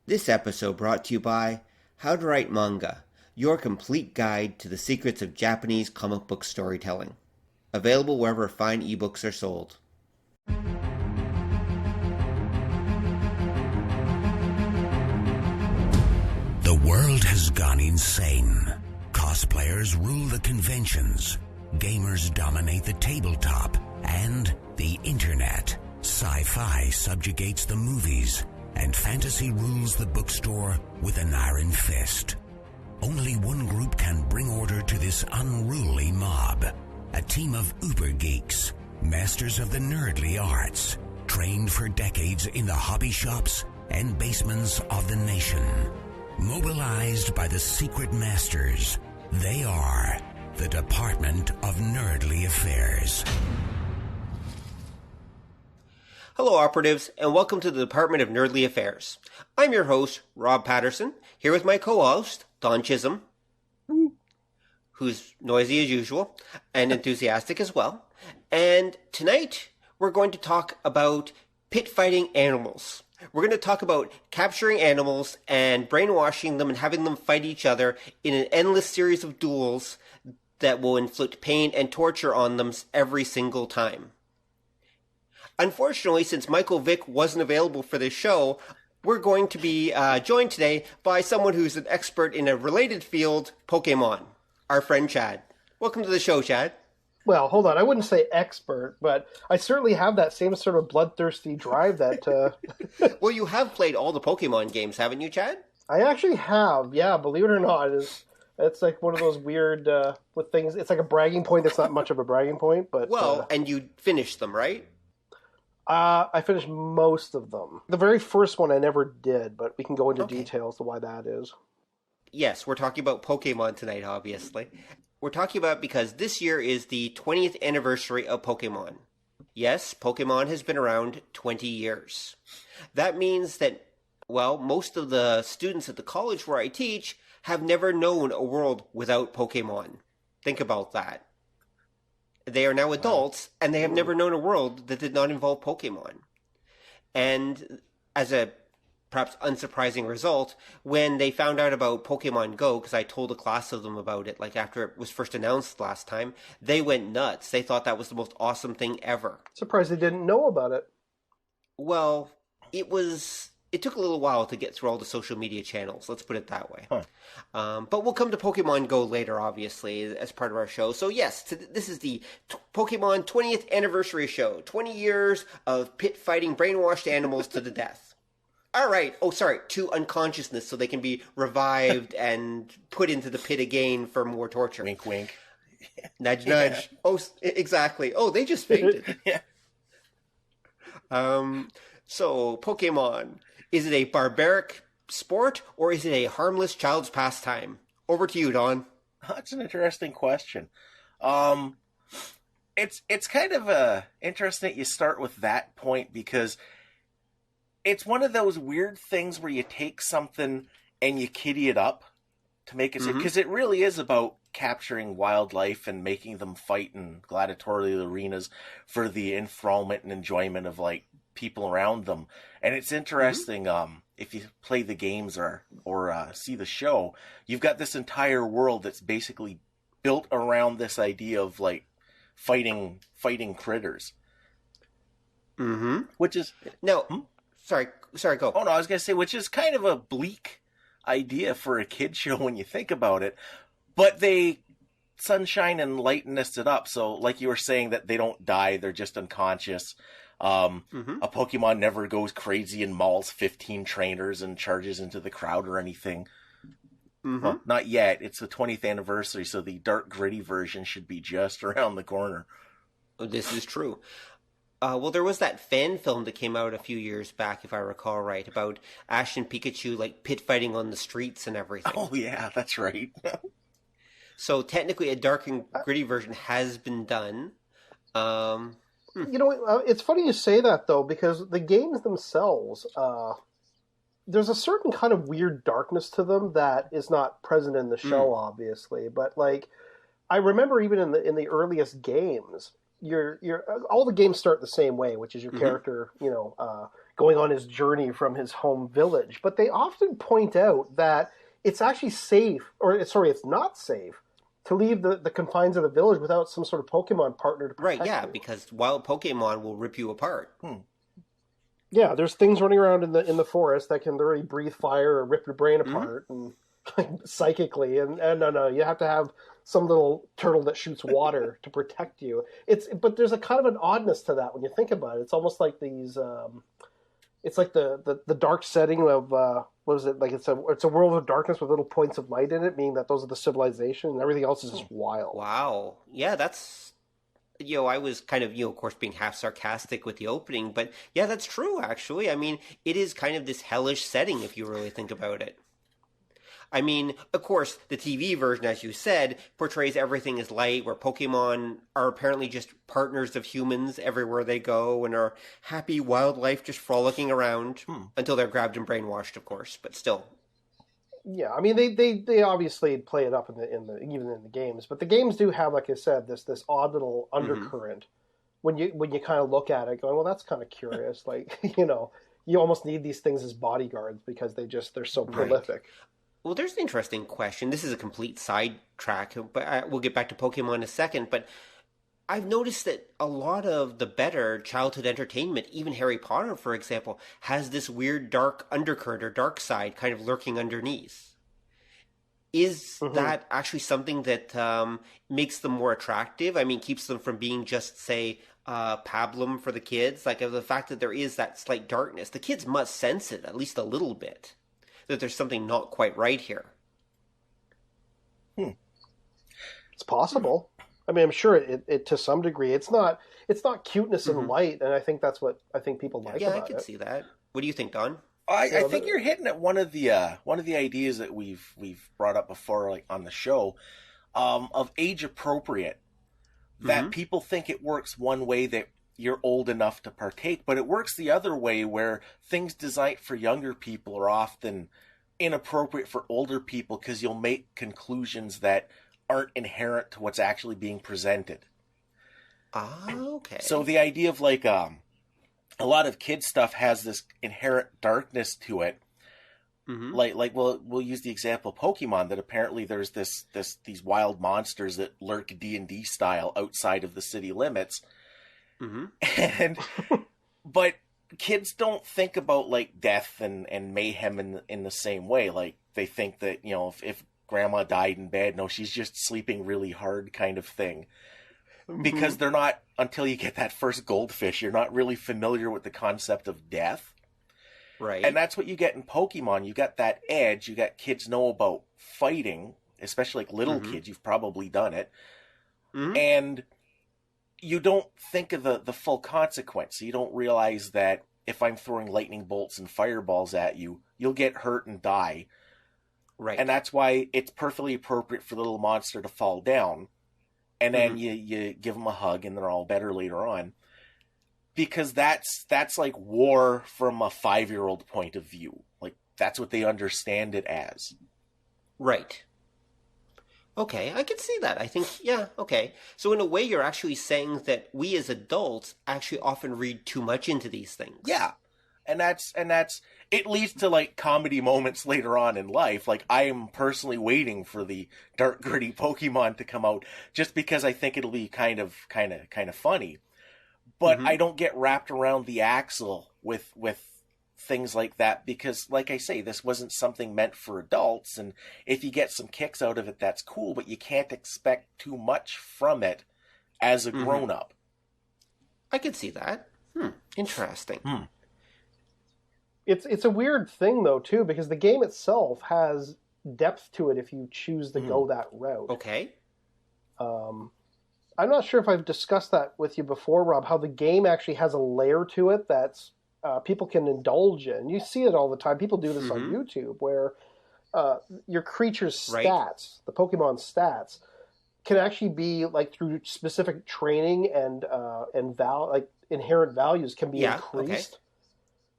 This episode brought to you by How to Write Manga, your complete guide to the secrets of Japanese comic book storytelling. Available wherever fine ebooks are sold. The world has gone insane. Cosplayers rule the conventions. Gamers dominate the tabletop and the internet. Sci-fi subjugates the movies, and fantasy rules the bookstore with an iron fist. Only one group can bring order to this unruly mob. A team of uber geeks, masters of the nerdly arts, trained for decades in the hobby shops and basements of the nation. Mobilized by the secret masters, they are the Department of Nerdly Affairs. Hello, operatives, and welcome to the Department of Nerdly Affairs. I'm your host, Rob Patterson, here with my co-host, Don Chisholm, who's noisy as usual and enthusiastic as well. And tonight, we're going to talk about pit fighting animals. We're going to talk about capturing animals and brainwashing them and having them fight each other in an endless series of duels that will inflict pain and torture on them every single time. Unfortunately, since Michael Vick wasn't available for this show, we're going to be joined today by someone who's an expert in a related field, Pokemon, our friend Chad. Welcome to the show, Chad. Well, hold on. I wouldn't say expert, but I certainly have that same sort of bloodthirsty drive that... Well, you have played all the Pokemon games, haven't you, Chad? I actually have, yeah, believe it or not. It's like one of those weird with things. It's like a bragging point that's not much of a bragging point, but... Well, and you finished them, right? I finished most of them. The very first one I never did, but we can go into Okay. details to why that is. Yes, we're talking about Pokemon tonight, obviously. We're talking about because this year is the 20th anniversary of Pokemon. Yes, Pokemon has been around 20 years. That means that, well, most of the students at the college where I teach have never known a world without Pokemon. Think about that. They are now adults, and they have never known a world that did not involve Pokemon. And as a perhaps unsurprising result, when they found out about Pokemon Go, because I told a class of them about it, like after it was first announced last time, they went nuts. They thought that was the most awesome thing ever. Surprised they didn't know about it. Well, it took a little while to get through all the social media channels, let's put it that way. Huh. But we'll come to Pokemon Go later, obviously, as part of our show. So yes, this is the Pokemon 20th anniversary show. 20 years of pit fighting brainwashed animals to the death. All right. Oh, sorry, to unconsciousness so they can be revived and put into the pit again for more torture. Wink, wink. Nudge, nudge. Oh, exactly. Oh, they just fainted. Yeah. So, Pokemon. Is it a barbaric sport, or is it a harmless child's pastime? Over to you, Don. That's an interesting question. It's kind of interesting that you start with that point, because it's one of those weird things where you take something and you kitty it up to make it... Because it really is about capturing wildlife and making them fight in gladiatorial arenas for the enthrallment and enjoyment of, like, people around them. And it's interesting, if you play the games or see the show, you've got this entire world that's basically built around this idea of, like, fighting critters. Mm-hmm. Which is... No, sorry, go. Oh, no, I was going to say, which is kind of a bleak idea for a kid show when you think about it. But they sunshine and lightness it up. So, like you were saying, that they don't die, they're just unconscious. A Pokemon never goes crazy and mauls 15 trainers and charges into the crowd or anything. Well, not yet. It's the 20th anniversary, so the dark, gritty version should be just around the corner. This is true. Well, there was that fan film that came out a few years back, if I recall right, about Ash and Pikachu, like, pit fighting on the streets and everything. Oh, yeah, that's right. So, technically, a dark and gritty version has been done. You know, it's funny you say that, though, because the games themselves, there's a certain kind of weird darkness to them that is not present in the show, obviously. But, like, I remember even in the earliest games, all the games start the same way, which is your character, going on his journey from his home village. But they often point out that it's actually safe, it's not safe to leave the confines of the village without some sort of Pokemon partner to protect you. Because wild Pokemon will rip you apart. Yeah, there's things running around in the forest that can literally breathe fire or rip your brain apart and psychically. And no, you have to have some little turtle that shoots water to protect you. But there's a kind of an oddness to that when you think about it. It's almost like these. It's like the dark setting of what is it like? It's a world of darkness with little points of light in it, meaning that those are the civilization, and everything else is just wild. Wow, yeah, that's. I was kind of, of course, being half sarcastic with the opening, but yeah, that's true, actually. I mean, it is kind of this hellish setting, if you really think about it. I mean, of course, the TV version, as you said, portrays everything as light, where Pokemon are apparently just partners of humans everywhere they go and are happy wildlife just frolicking around until they're grabbed and brainwashed, of course, but still. Yeah, I mean they obviously play it up in the even in the games, but the games do have, like I said, this odd little undercurrent when you kind of look at it, going, well, that's kind of curious. Like you almost need these things as bodyguards because they're so prolific. Well, there's an interesting question. This is a complete sidetrack, but we'll get back to Pokemon in a second. But I've noticed that a lot of the better childhood entertainment, even Harry Potter, for example, has this weird dark undercurrent or dark side kind of lurking underneath. Is that actually something that makes them more attractive? I mean, keeps them from being just, say, pablum for the kids? Like the fact that there is that slight darkness. The kids must sense it, at least a little bit, that there's something not quite right here. It's possible. I mean, I'm sure it to some degree. It's not cuteness and light, and I think that's what I think people like about it. Yeah, I can see that. What do you think, Don? I think you're hitting at one of the ideas that we've brought up before, like on the show, of age appropriate. That people think it works one way, that you're old enough to partake, but it works the other way, where things designed for younger people are often inappropriate for older people because you'll make conclusions that aren't inherent to what's actually being presented. Okay. So the idea of like a lot of kids stuff has this inherent darkness to it. Like we'll use the example of Pokemon, that apparently there's these wild monsters that lurk D&D style outside of the city limits. But kids don't think about like death and mayhem in the same way. Like they think that, if grandma died in bed, no, she's just sleeping really hard kind of thing. Because they're not, until you get that first goldfish, you're not really familiar with the concept of death. Right. And that's what you get in Pokemon. You got that edge. You got kids know about fighting, especially like little kids. You've probably done it. And you don't think of the full consequence. You don't realize that if I'm throwing lightning bolts and fireballs at you, you'll get hurt and die. Right. And that's why it's perfectly appropriate for the little monster to fall down. And then you give them a hug and they're all better later on. Because that's like war from a 5-year-old point of view. Like, that's what they understand it as. Right. Okay, I can see that. I think, yeah, okay. So in a way, you're actually saying that we as adults actually often read too much into these things. Yeah. And that's it leads to like comedy moments later on in life. Like, I am personally waiting for the dark, gritty Pokemon to come out just because I think it'll be kind of funny. But I don't get wrapped around the axle with things like that because, like I say, this wasn't something meant for adults. And if you get some kicks out of it, that's cool. But you can't expect too much from it as a grown-up. I can see that. Interesting. It's a weird thing, though, too, because the game itself has depth to it if you choose to go that route. Okay. I'm not sure if I've discussed that with you before, Rob, how the game actually has a layer to it that's people can indulge in. You see it all the time. People do this on YouTube, where your creature's stats, the Pokemon stats, can actually be like through specific training and inherent values can be increased. Okay.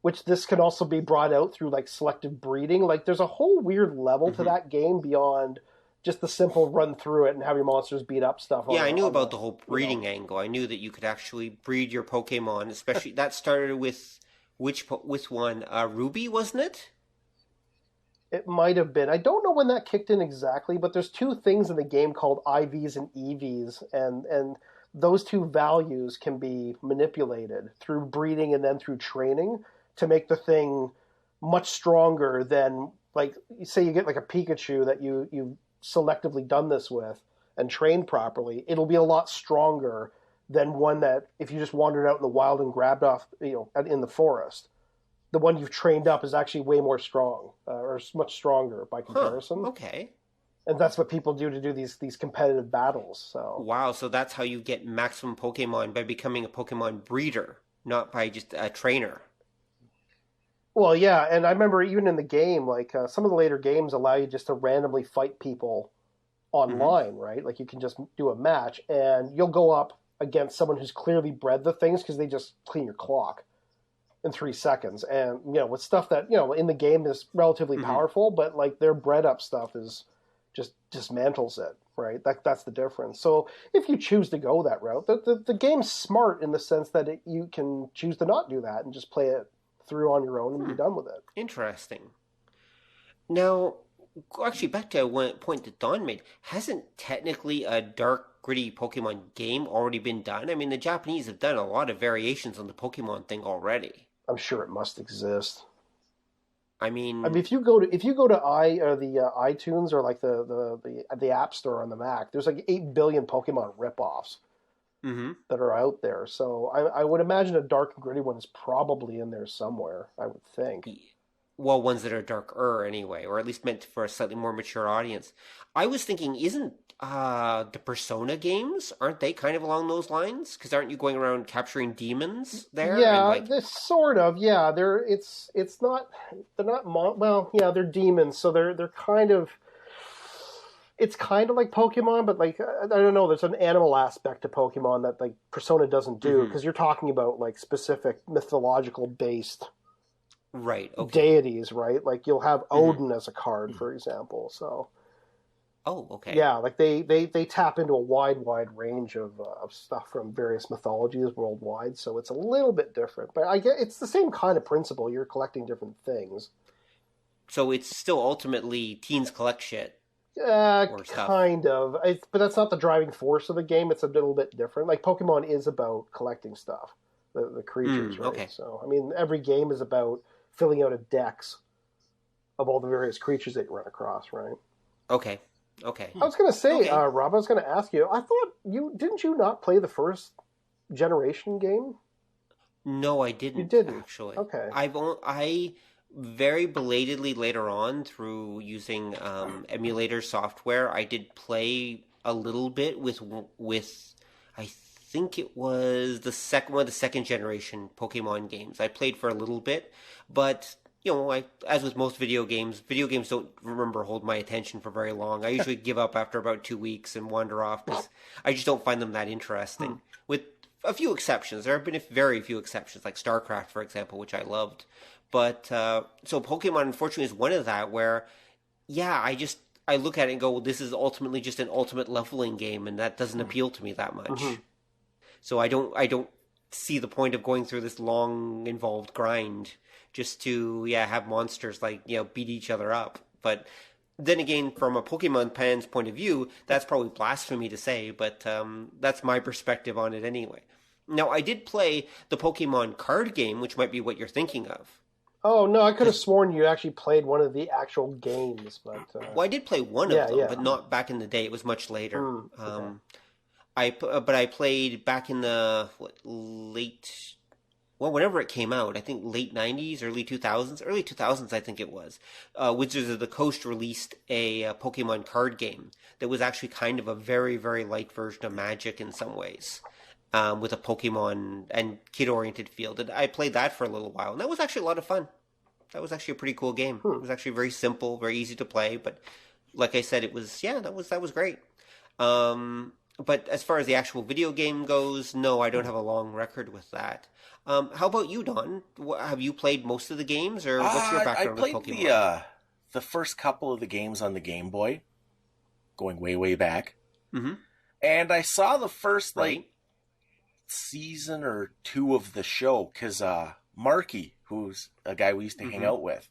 Which this can also be brought out through like selective breeding. Like there's a whole weird level to that game beyond just the simple run through it and have your monsters beat up stuff. Yeah, I knew about the whole breeding angle. I knew that you could actually breed your Pokemon, especially that started with Which one? Ruby, wasn't it? It might have been. I don't know when that kicked in exactly, but there's two things in the game called IVs and EVs, and those two values can be manipulated through breeding and then through training to make the thing much stronger than, like, say you get like a Pikachu that you've selectively done this with and trained properly, it'll be a lot stronger than one that if you just wandered out in the wild and grabbed off, in the forest. The one you've trained up is actually way more strong, or much stronger by comparison. Okay. And that's what people do to do these competitive battles. So wow, so that's how you get maximum Pokemon, by becoming a Pokemon breeder, not by just a trainer. Well, yeah, and I remember even in the game, like some of the later games allow you just to randomly fight people online, right? Like you can just do a match, and you'll go up against someone who's clearly bred the things because they just clean your clock in 3 seconds. And, with stuff that, in the game is relatively powerful, but like their bred up stuff is just dismantles it, right? That's the difference. So if you choose to go that route, the game's smart in the sense that you can choose to not do that and just play it through on your own and be done with it. Interesting. Now, actually, back to one point that Don made, hasn't technically a dark, gritty Pokemon game already been done? I mean, the Japanese have done a lot of variations on the Pokemon thing already. I'm sure it must exist. I mean, if you go to iTunes or like the App Store on the Mac, there's like 8 billion Pokemon ripoffs that are out there. So I would imagine a dark and gritty one is probably in there somewhere, I would think. Well, ones that are darker anyway, or at least meant for a slightly more mature audience. I was thinking, isn't the Persona games, aren't they kind of along those lines? Because aren't you going around capturing demons there? Yeah, they're sort of. Yeah, they're demons, so they're kind of. It's kind of like Pokemon, but like I don't know. There's an animal aspect to Pokemon that like Persona doesn't do, because you're talking about like specific mythological based. Right. Okay. Deities, right? Like you'll have Odin as a card, for example. So. Oh, okay. Yeah, like they tap into a wide range of stuff from various mythologies worldwide. So it's a little bit different, but I get it's the same kind of principle. You're collecting different things. So it's still ultimately teens collect shit. Kind of. But that's not the driving force of the game. It's a little bit different. Like Pokemon is about collecting stuff, the creatures, right? Okay. So I mean, every game is about filling out a dex of all the various creatures that you run across, right? Okay. I was going to say, Rob, I was going to ask you, I thought didn't you not play the first generation game? No, I didn't. You didn't? Actually. Okay. I very belatedly later on, through using emulator software, I did play a little bit with I think it was one of the second generation Pokemon games. I played for a little bit, but as with most video games don't hold my attention for very long. I usually give up after about 2 weeks and wander off because I just don't find them that interesting. With a few exceptions. There have been very few exceptions, like StarCraft, for example, which I loved. But, so Pokemon, unfortunately, is one of that where, I look at it and go, well, this is ultimately just an ultimate leveling game, and that doesn't appeal to me that much. So I don't see the point of going through this long, involved grind just to have monsters beat each other up. But then again, from a Pokemon fan's point of view, that's probably blasphemy to say, but that's my perspective on it anyway. Now, I did play the Pokemon card game, which might be what you're thinking of. Oh, no, I could have sworn you actually played one of the actual games. But well, I did play one of them, but not back in the day. It was much later. Okay. I played back in the whenever it came out, I think late 90s, early 2000s, I think it was. Wizards of the Coast released a Pokemon card game that was actually kind of a very, very light version of Magic in some ways, with a Pokemon and kid-oriented feel. I played that for a little while, and that was actually a lot of fun. That was actually a pretty cool game. It was actually very simple, very easy to play, but like I said, it was, that was great. But as far as the actual video game goes, no, I don't have a long record with that. How about you, Don? Have you played most of the games, or what's your background with Pokemon? I played the first couple of the games on the Game Boy, going way, way back. And I saw the first season or two of the show because Marky, who's a guy we used to hang out with,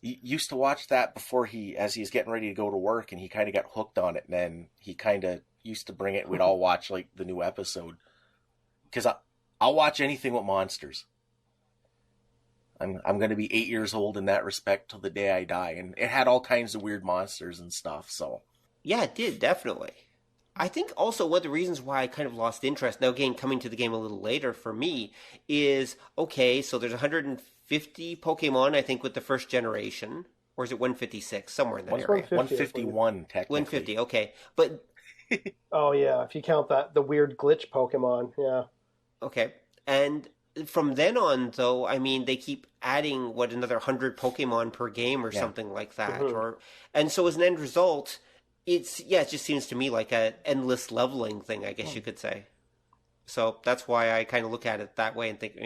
used to watch that before as he's getting ready to go to work, and he kind of got hooked on it, and then he kind of used to bring it. We'd all watch like the new episode, because I'll watch anything with monsters. I'm going to be 8 years old in that respect till the day I die, and it had all kinds of weird monsters and stuff. So yeah, it did, definitely. I think also one of the reasons why I kind of lost interest, now again, coming to the game a little later for me, is, okay, so there's 150 Pokemon, I think, with the first generation. Or is it 156? Somewhere in that area. 151, technically. 150, okay. But oh, yeah, if you count the weird glitch Pokemon, yeah. Okay. And from then on, though, I mean, they keep adding, another 100 Pokemon per game or something like that. And so as an end result, it just seems to me like an endless leveling thing, I guess you could say. So that's why I kind of look at it that way and think,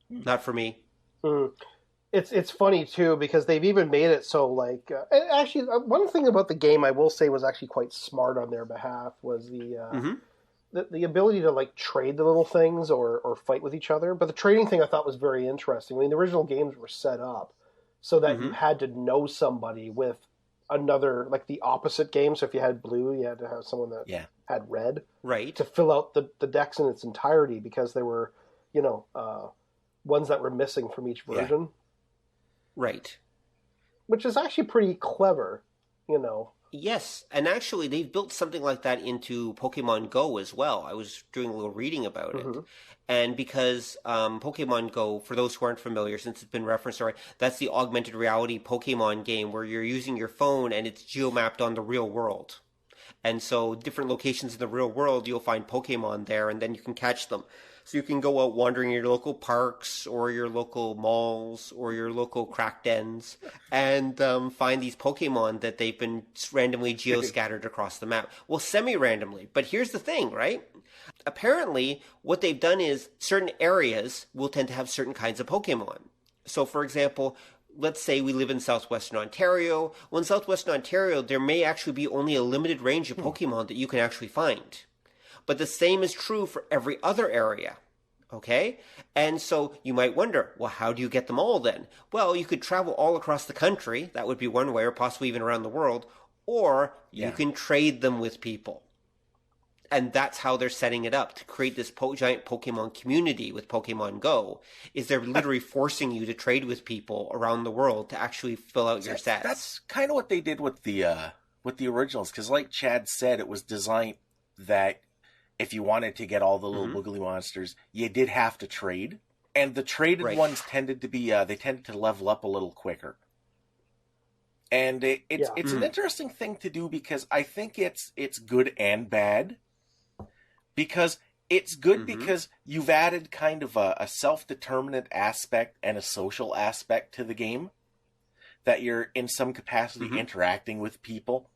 not for me. It's funny, too, because they've even made it so, like... actually, one thing about the game I will say was actually quite smart on their behalf was the ability to, like, trade the little things or fight with each other. But the trading thing I thought was very interesting. I mean, the original games were set up so that you had to know somebody with another, like, the opposite game. So if you had blue, you had to have someone that had red. Right. To fill out the decks in its entirety, because there were, ones that were missing from each version. Right. Which is actually pretty clever, Yes, and actually they've built something like that into Pokemon Go as well. I was doing a little reading about it. And because Pokemon Go, for those who aren't familiar, since it's been referenced already, that's the augmented reality Pokemon game where you're using your phone and it's geomapped on the real world. And so different locations in the real world, you'll find Pokemon there, and then you can catch them. So you can go out wandering in your local parks or your local malls or your local crack dens and find these Pokemon that they've been randomly geoscattered across the map. Well, semi-randomly. But here's the thing, right? Apparently, what they've done is certain areas will tend to have certain kinds of Pokemon. So, for example, let's say we live in southwestern Ontario. Well, in southwestern Ontario, there may actually be only a limited range of Pokemon that you can actually find. But the same is true for every other area, okay? And so you might wonder, well, how do you get them all then? Well, you could travel all across the country. That would be one way, or possibly even around the world. Or you can trade them with people. And that's how they're setting it up, to create this giant Pokemon community with Pokemon Go, is they're literally forcing you to trade with people around the world to actually fill out your sets. That's kind of what they did with the originals, because like Chad said, it was designed that if you wanted to get all the little boogly monsters, you did have to trade. And the traded ones tended to be, they tended to level up a little quicker. And it's an interesting thing to do, because I think it's good and bad. Because it's good because you've added kind of a self-determinant aspect and a social aspect to the game. That you're in some capacity interacting with people.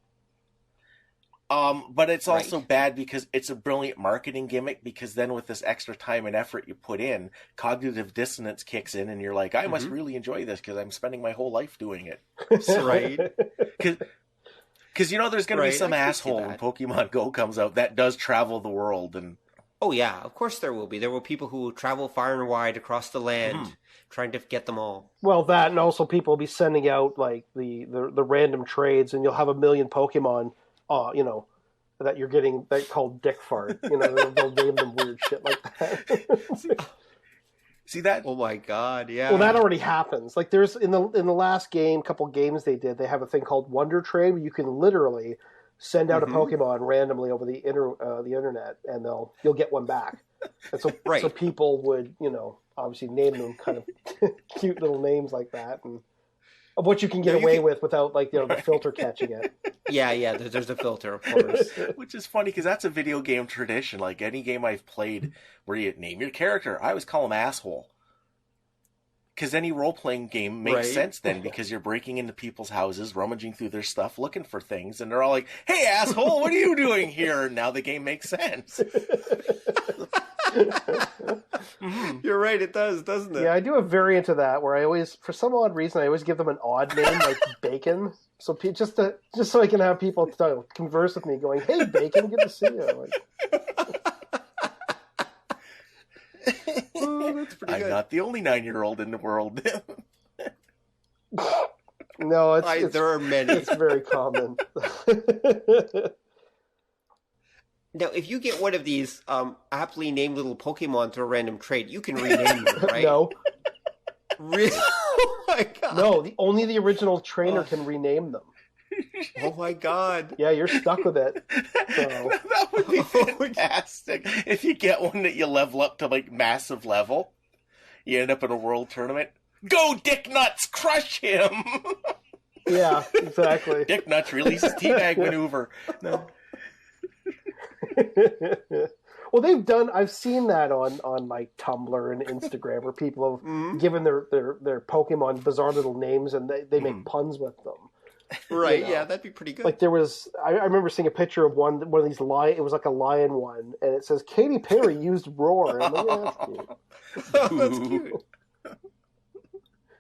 But it's also bad because it's a brilliant marketing gimmick, because then with this extra time and effort you put in, cognitive dissonance kicks in and you're like, I must really enjoy this because I'm spending my whole life doing it. Right. Because, there's going to be some asshole when Pokemon Go comes out that does travel the world. And oh, yeah, of course there will be. There will be people who will travel far and wide across the land trying to get them all. Well, that, and also people will be sending out, like, the random trades, and you'll have 1 million Pokemon that you're getting, that called dick fart. They'll name them weird shit like that. See that? Oh my god, yeah. Well, that already happens. Like, there's in the last couple games they did, they have a thing called Wonder Trade, where you can literally send out a Pokemon randomly over the internet, and you'll get one back. And so, so people would, obviously name them kind of cute little names like that, and of what you can get away with without, like, the filter catching it. Yeah, there's a filter, of course. Which is funny, because that's a video game tradition. Like, any game I've played where you name your character, I always call him Asshole. Because any role-playing game makes sense then, because you're breaking into people's houses, rummaging through their stuff, looking for things, and they're all like, hey, asshole, what are you doing here? And now the game makes sense. You're right, it does, doesn't it? Yeah, I do a variant of that, where I always, for some odd reason, I always give them an odd name, like Bacon. So just so I can have people converse with me, going, "Hey, Bacon, good to see you." Like, Oh, that's pretty I'm good. not the only 9-year-old in the world. No, there are many. It's very common. Now, if you get one of these aptly named little Pokemon through a random trade, you can rename them, right? No. Really? Oh my god. No, only the original trainer can rename them. Oh my god. Yeah, you're stuck with it. So. That would be fantastic. If you get one that you level up to like massive level, you end up in a world tournament. Go Dick Nuts, crush him! Yeah, exactly. Dick Nuts releases Teabag maneuver. No. Well, I've seen that on like Tumblr and Instagram where people have given their Pokemon bizarre little names and they make puns with them. Right, you know? Yeah, that'd be pretty good. Like there was, I remember seeing a picture of one of these it was like a lion one, and it says Katy Perry used roar. And I'm like, yeah, that's cute.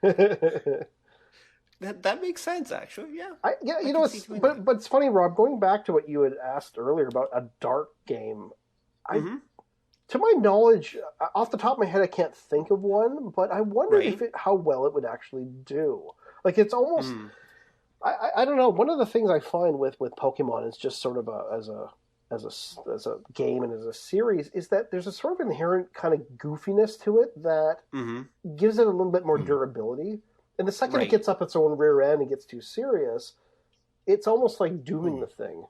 That's cute. That makes sense, actually. Yeah. But it's funny, Rob. Going back to what you had asked earlier about a dark game, to my knowledge, off the top of my head, I can't think of one. But I wonder how well it would actually do. Like it's almost. I don't know. One of the things I find with Pokemon is just sort of as a game and as a series is that there's a sort of inherent kind of goofiness to it that gives it a little bit more durability. And the second it gets up its own rear end and gets too serious, it's almost like dooming the thing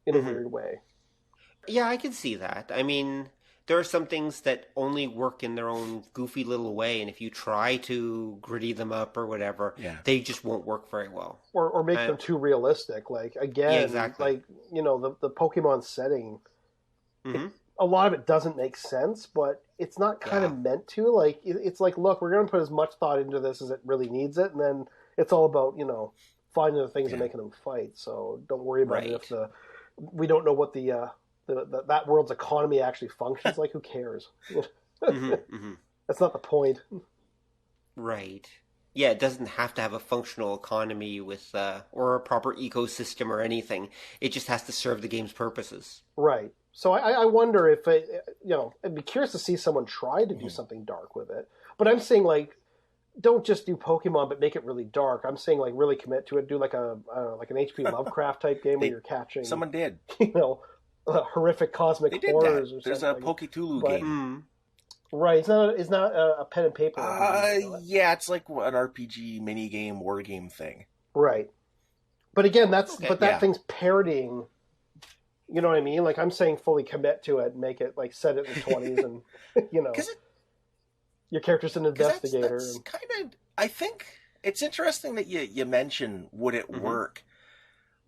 in a weird way. Yeah, I can see that. I mean, there are some things that only work in their own goofy little way, and if you try to gritty them up or whatever, they just won't work very well. Or make them too realistic. Like, again, like, you know, the Pokemon setting, a lot of it doesn't make sense, but it's not kind of meant to. Like, it's like, look, we're going to put as much thought into this as it really needs it, and then it's all about, you know, finding the things and making them fight. So don't worry about it if we don't know what that world's economy actually functions like. Who cares? That's not the point. Right. Yeah, it doesn't have to have a functional economy with or a proper ecosystem or anything. It just has to serve the game's purposes. Right. So I wonder if I'd be curious to see someone try to do something dark with it. But I'm saying, like, don't just do Pokemon, but make it really dark. I'm saying, like, really commit to it. Do like like an H.P. Lovecraft type game where you're catching. Someone did. You know, horrific cosmic horrors or something. There's a Poketulu game. Right. It's not a pen and paper. Yeah, it's like an RPG mini game, war game thing. Right. But again, that thing's parodying. You know what I mean? Like, I'm saying fully commit to it and make it, like, set it in the 20s and, you know, your character's an investigator. That's kind of, I think it's interesting that you mention would it work?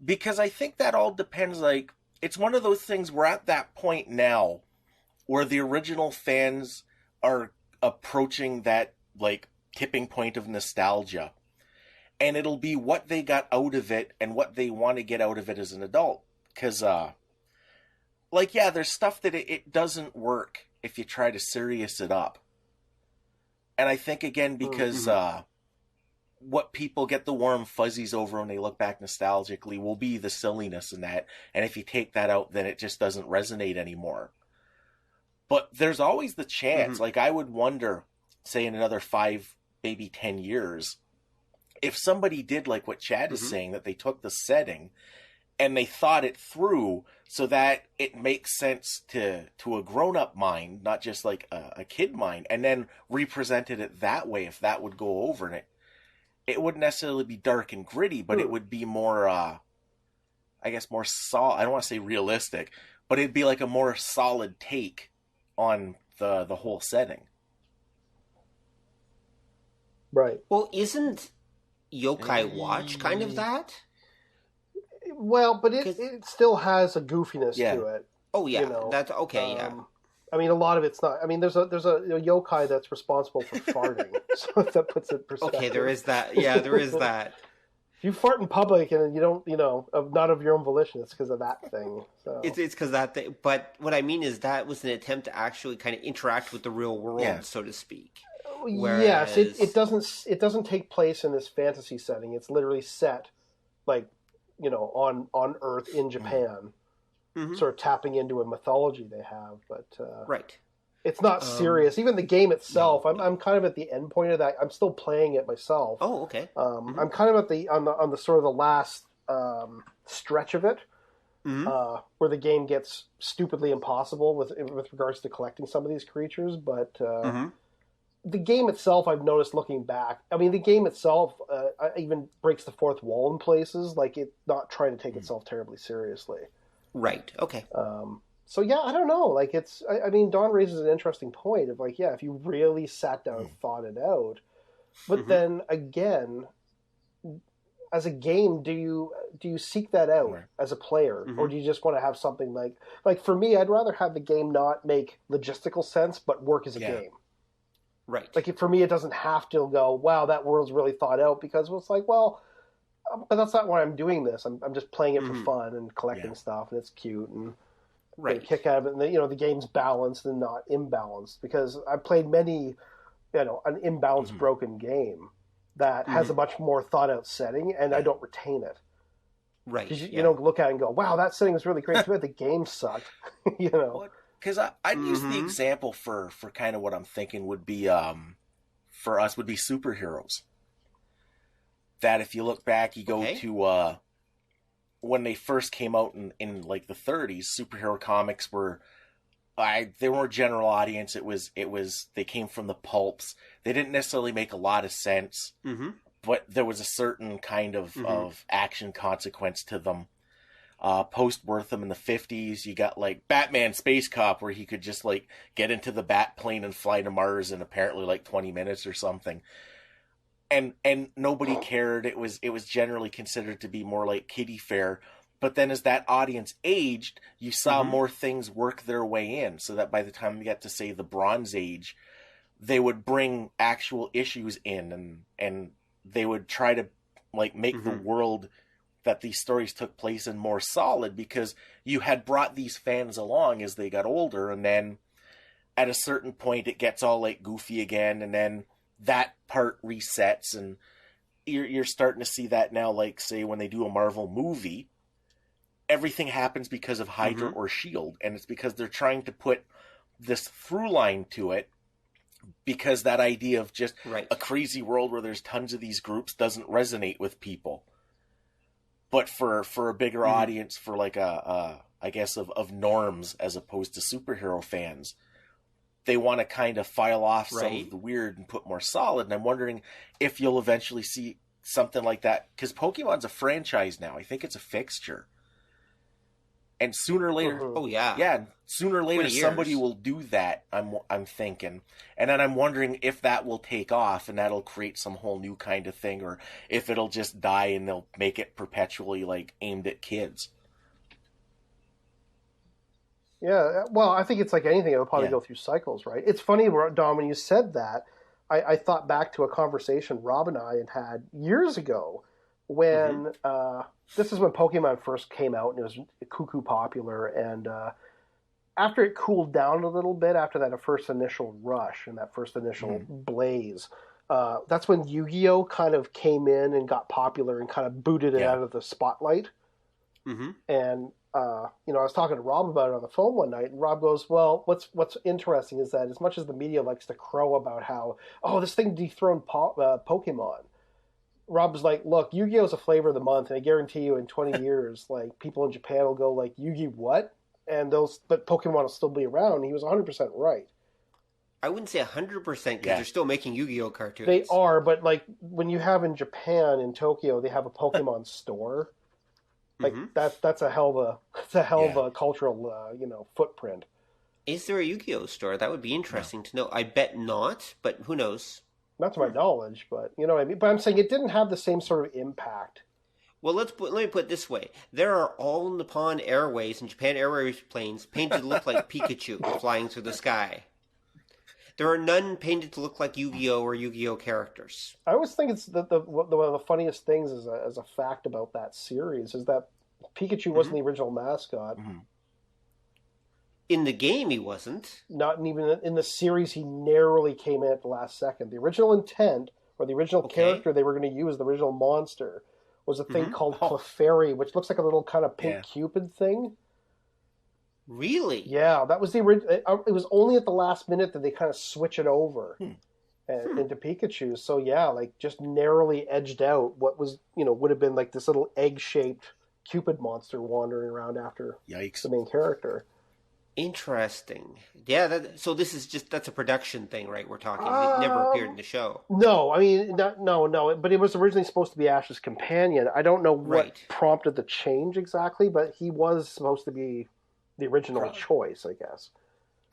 Because I think that all depends, like, it's one of those things we're at that point now where the original fans are approaching that, like, tipping point of nostalgia. And it'll be what they got out of it and what they want to get out of it as an adult. Because, like, yeah, there's stuff that it doesn't work if you try to serious it up. And I think, again, because what people get the warm fuzzies over when they look back nostalgically will be the silliness in that. And if you take that out, then it just doesn't resonate anymore. But there's always the chance, like, I would wonder, say, in another 5, maybe 10 years, if somebody did like what Chad is saying, that they took the setting and they thought it through so that it makes sense to a grown-up mind, not just like a kid mind, and then represented it that way, if that would go over. And it wouldn't necessarily be dark and gritty, but it would be more, I guess, more I don't want to say realistic, but it'd be like a more solid take on the whole setting. Right. Well, isn't Yokai Watch kind of that? Well, but it still has a goofiness to it. Oh yeah, you know? That's okay. I mean, a lot of it's not. I mean, there's a yokai that's responsible for farting, so if that puts it in perspective. Okay, there is that. Yeah, there is that. If you fart in public and you don't, not of your own volition, it's because of that thing. So. It's because that thing. But what I mean is that was an attempt to actually kind of interact with the real world, so to speak. Whereas... Yes, it doesn't take place in this fantasy setting. It's literally set, like, on Earth in Japan, sort of tapping into a mythology they have. But right. It's not serious. Even the game itself, I'm kind of at the end point of that. I'm still playing it myself. Oh, okay. I'm kind of at the on the sort of the last stretch of it, where the game gets stupidly impossible with regards to collecting some of these creatures. But the game itself, I've noticed looking back. I mean, the game itself even breaks the fourth wall in places. Like it's not trying to take itself terribly seriously. Right. Okay. So yeah, I don't know. Like I mean, Don raises an interesting point of like, yeah, if you really sat down and thought it out, but then again, as a game, do you seek that out as a player, or do you just want to have something like for me, I'd rather have the game not make logistical sense, but work as a game. Right. Like for me, it doesn't have to go, wow, that world's really thought out, because it's like, well, but that's not why I'm doing this. I'm just playing it for fun and collecting stuff, and it's cute and. Right. Kick out of it, and the game's balanced and not imbalanced. Because I've played many, an imbalanced, broken game that has a much more thought out setting, and I don't retain it. Right. Because you don't look at it and go, "Wow, that setting was really great too." The game sucked. Because I'd use the example for kind of what I'm thinking would be for us would be superheroes. That if you look back, you go to. When they first came out in like the 30s, superhero comics were, they were a general audience. It was they came from the pulps. They didn't necessarily make a lot of sense, but there was a certain kind of action consequence to them. Post Wortham in the 50s, you got like Batman Space Cop, where he could just like get into the bat plane and fly to Mars in apparently like 20 minutes or something. And nobody cared. It was generally considered to be more like kiddie fare. But then as that audience aged, you saw more things work their way in, so that by the time you get to, say, the Bronze Age, they would bring actual issues in, and they would try to like make the world that these stories took place in more solid, because you had brought these fans along as they got older, and then at a certain point it gets all like goofy again, and then that part resets, and you're starting to see that now, like, say, when they do a Marvel movie, everything happens because of Hydra or S.H.I.E.L.D., and it's because they're trying to put this through line to it, because that idea of just a crazy world where there's tons of these groups doesn't resonate with people. But for a bigger audience, for like I guess of norms as opposed to superhero fans, they want to kind of file off some of the weird and put more solid. And I'm wondering if you'll eventually see something like that, because Pokemon's a franchise now. I think it's a fixture. And sooner or later, sooner or later somebody will do that. I'm thinking, and then I'm wondering if that will take off and that'll create some whole new kind of thing, or if it'll just die and they'll make it perpetually like aimed at kids. Yeah, well, I think it's like anything; it'll probably go through cycles, right? It's funny, Dom, when you said that, I thought back to a conversation Rob and I had years ago when this is when Pokemon first came out and it was cuckoo popular, and after it cooled down a little bit after that first initial rush and that first initial blaze, that's when Yu-Gi-Oh kind of came in and got popular and kind of booted it out of the spotlight. And I was talking to Rob about it on the phone one night, and Rob goes, well, what's interesting is that as much as the media likes to crow about how, this thing dethroned Pokemon, Rob's like, look, Yu-Gi-Oh's a flavor of the month, and I guarantee you in 20 years, like, people in Japan will go like, Yu-Gi what? But Pokemon will still be around. He was 100% right. I wouldn't say 100% because they're still making Yu-Gi-Oh cartoons. They are, but like when you have in Japan, in Tokyo, they have a Pokemon store. Like that's a hell of a cultural footprint. Is there a Yu-Gi-Oh store? That would be interesting to know. I bet not, but who knows? Not to my knowledge, but you know what I mean. But I'm saying it didn't have the same sort of impact. Well, let me put it this way: there are all Nippon Airways and Japan Airways planes painted to look like Pikachu flying through the sky. There are none painted to look like Yu-Gi-Oh or Yu-Gi-Oh characters. I always think it's one of the funniest things as a fact about that series is that Pikachu wasn't the original mascot. In the game, he wasn't. Not even in the series, he narrowly came in at the last second. The original intent, or the original character they were going to use, the original monster, was a thing called Clefairy, which looks like a little kind of pink Cupid thing. Really? Yeah, that was the original. It was only at the last minute that they kind of switch it over into Pikachu. So yeah, like just narrowly edged out what was, would have been like this little egg-shaped Cupid monster wandering around after the main character. Interesting. Yeah, so this is that's a production thing, right? We're talking. It never appeared in the show. No, I mean, no. But it was originally supposed to be Ash's companion. I don't know what prompted the change exactly, but he was supposed to be the original choice, I guess.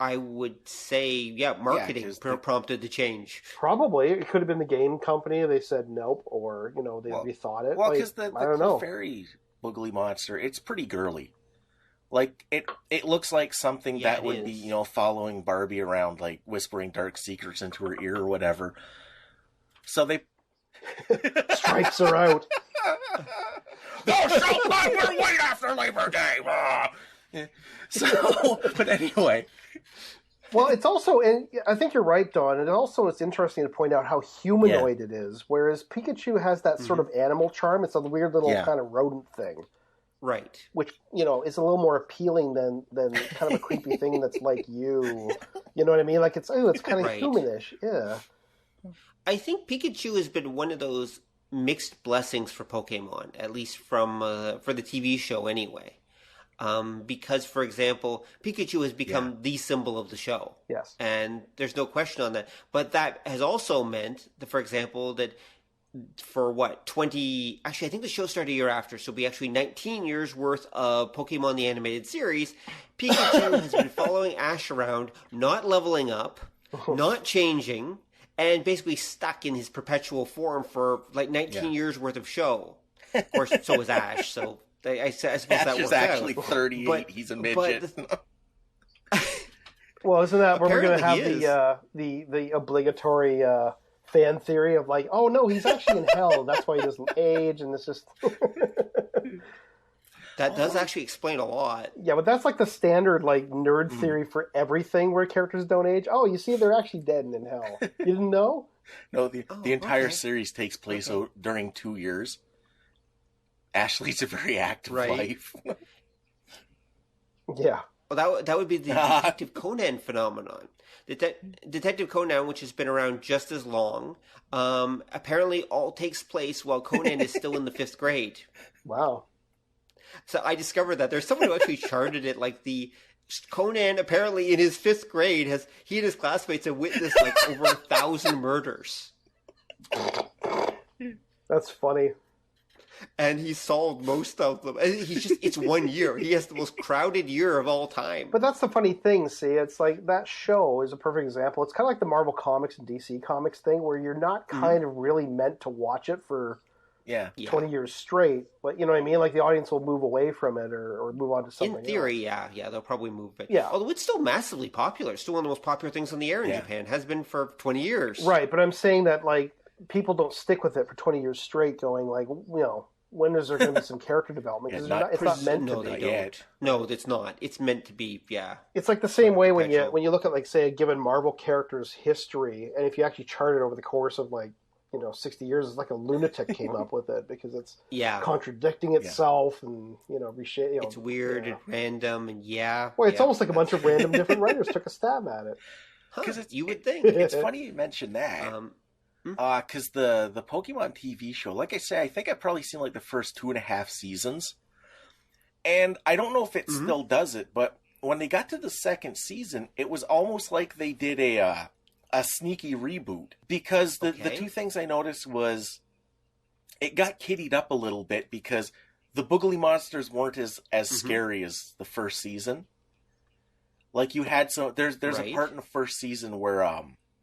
I would say, marketing prompted the change. Probably. It could have been the game company. They said nope, or, they rethought it. Well, because the Clefairy Boogly Monster, it's pretty girly. Like, it looks like something that would be, following Barbie around, like, whispering dark secrets into her ear or whatever. So they... Strikes are out. Thou shalt not wear white after Labor Day! So, but anyway... Well, it's also, and I think you're right, Don, and also it's interesting to point out how humanoid it is, whereas Pikachu has that sort of animal charm. It's a weird little kind of rodent thing. Right. Which, is a little more appealing than kind of a creepy thing that's like you. You know what I mean? Like, it's kind of humanish. Yeah. I think Pikachu has been one of those mixed blessings for Pokemon, at least for the TV show anyway. Because, for example, Pikachu has become the symbol of the show. Yes. And there's no question on that. But that has also meant, for example, that for 20... Actually, I think the show started a year after, so it'll be actually 19 years worth of Pokemon the Animated Series. Pikachu has been following Ash around, not leveling up, not changing, and basically stuck in his perpetual form for like 19 years worth of show. Of course, so was Ash, so I suppose Ash that is works actually out. 38, he's a midget. Well, isn't that where we're going to have is. the obligatory... fan theory of like, oh no, he's actually in hell. That's why he doesn't age, and it's just that does actually explain a lot. Yeah, but that's like the standard like nerd theory for everything where characters don't age. Oh, you see, they're actually dead and in hell. You didn't know? No, the entire series takes place during 2 years. Ash leads a very active life. Yeah. Well, that would be the Detective Conan phenomenon. Detective Conan, which has been around just as long, apparently all takes place while Conan is still in the 5th grade. Wow. So I discovered that there's someone who actually charted it like the Conan apparently in his 5th grade he and his classmates have witnessed like over 1,000 murders. That's funny. And he solved most of them. It's 1 year. He has the most crowded year of all time. But that's the funny thing, see? It's like that show is a perfect example. It's kind of like the Marvel Comics and DC Comics thing where you're not kind of really meant to watch it for 20 years straight. But you know what I mean? Like the audience will move away from it or move on to something In theory, else. yeah, they'll probably move it. Yeah. Although it's still massively popular. It's still one of the most popular things on the air in Japan. Has been for 20 years. Right, but I'm saying that like people don't stick with it for 20 years straight going like, when is there going to be some character development? Because it's not meant to be. They don't. No, it's not. It's meant to be, It's like the same way when you look at, like, say, a given Marvel character's history, and if you actually chart it over the course of, like, 60 years, it's like a lunatic came up with it because it's contradicting itself and, reshaping. It's weird and random and Well, it's almost like a bunch of random different writers took a stab at it. Because you would think. It's funny you mentioned that. Because the Pokemon TV show, like I say, I think I've probably seen like the first 2.5 seasons. And I don't know if it still does it, but when they got to the 2nd season, it was almost like they did a sneaky reboot. Because the two things I noticed was it got kiddied up a little bit because the Boogly Monsters weren't as scary as the first season. Like you had there's a part in the first season where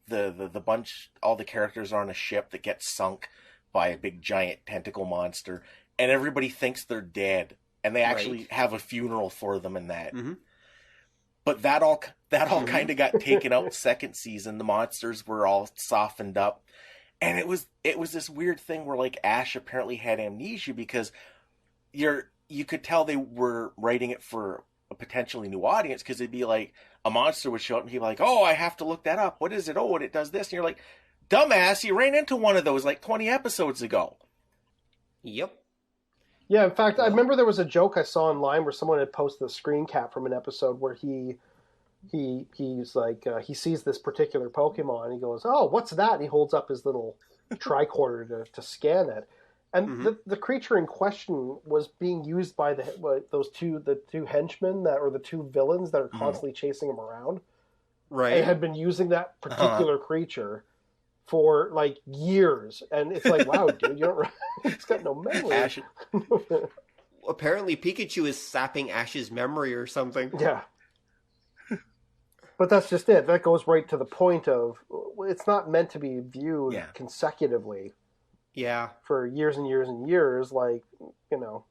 the bunch, all the characters are on a ship that gets sunk by a big giant tentacle monster, and everybody thinks they're dead, and they actually have a funeral for them in that. But that all kind of got taken out 2nd season. The monsters were all softened up, and it was this weird thing where like Ash apparently had amnesia because you could tell they were writing it for a potentially new audience because it'd be like a monster would show up and he'd be like, oh, I have to look that up. What is it? Oh, and it does this. And you're like, dumbass, you ran into one of those like 20 episodes ago. Yep. Yeah, in fact, I remember there was a joke I saw online where someone had posted a screen cap from an episode where he's like he sees this particular Pokemon and he goes, "Oh, what's that?" And he holds up his little tricorder to scan it. And the creature in question was being used by the two henchmen or the two villains that are constantly chasing him around. Right. They had been using that particular creature for like years, and it's like, wow, dude, you don't. It's got no memory. Ash. Apparently, Pikachu is sapping Ash's memory or something. Yeah. But that's just it. That goes right to the point of it's not meant to be viewed consecutively. Yeah. For years and years and years, like, you know.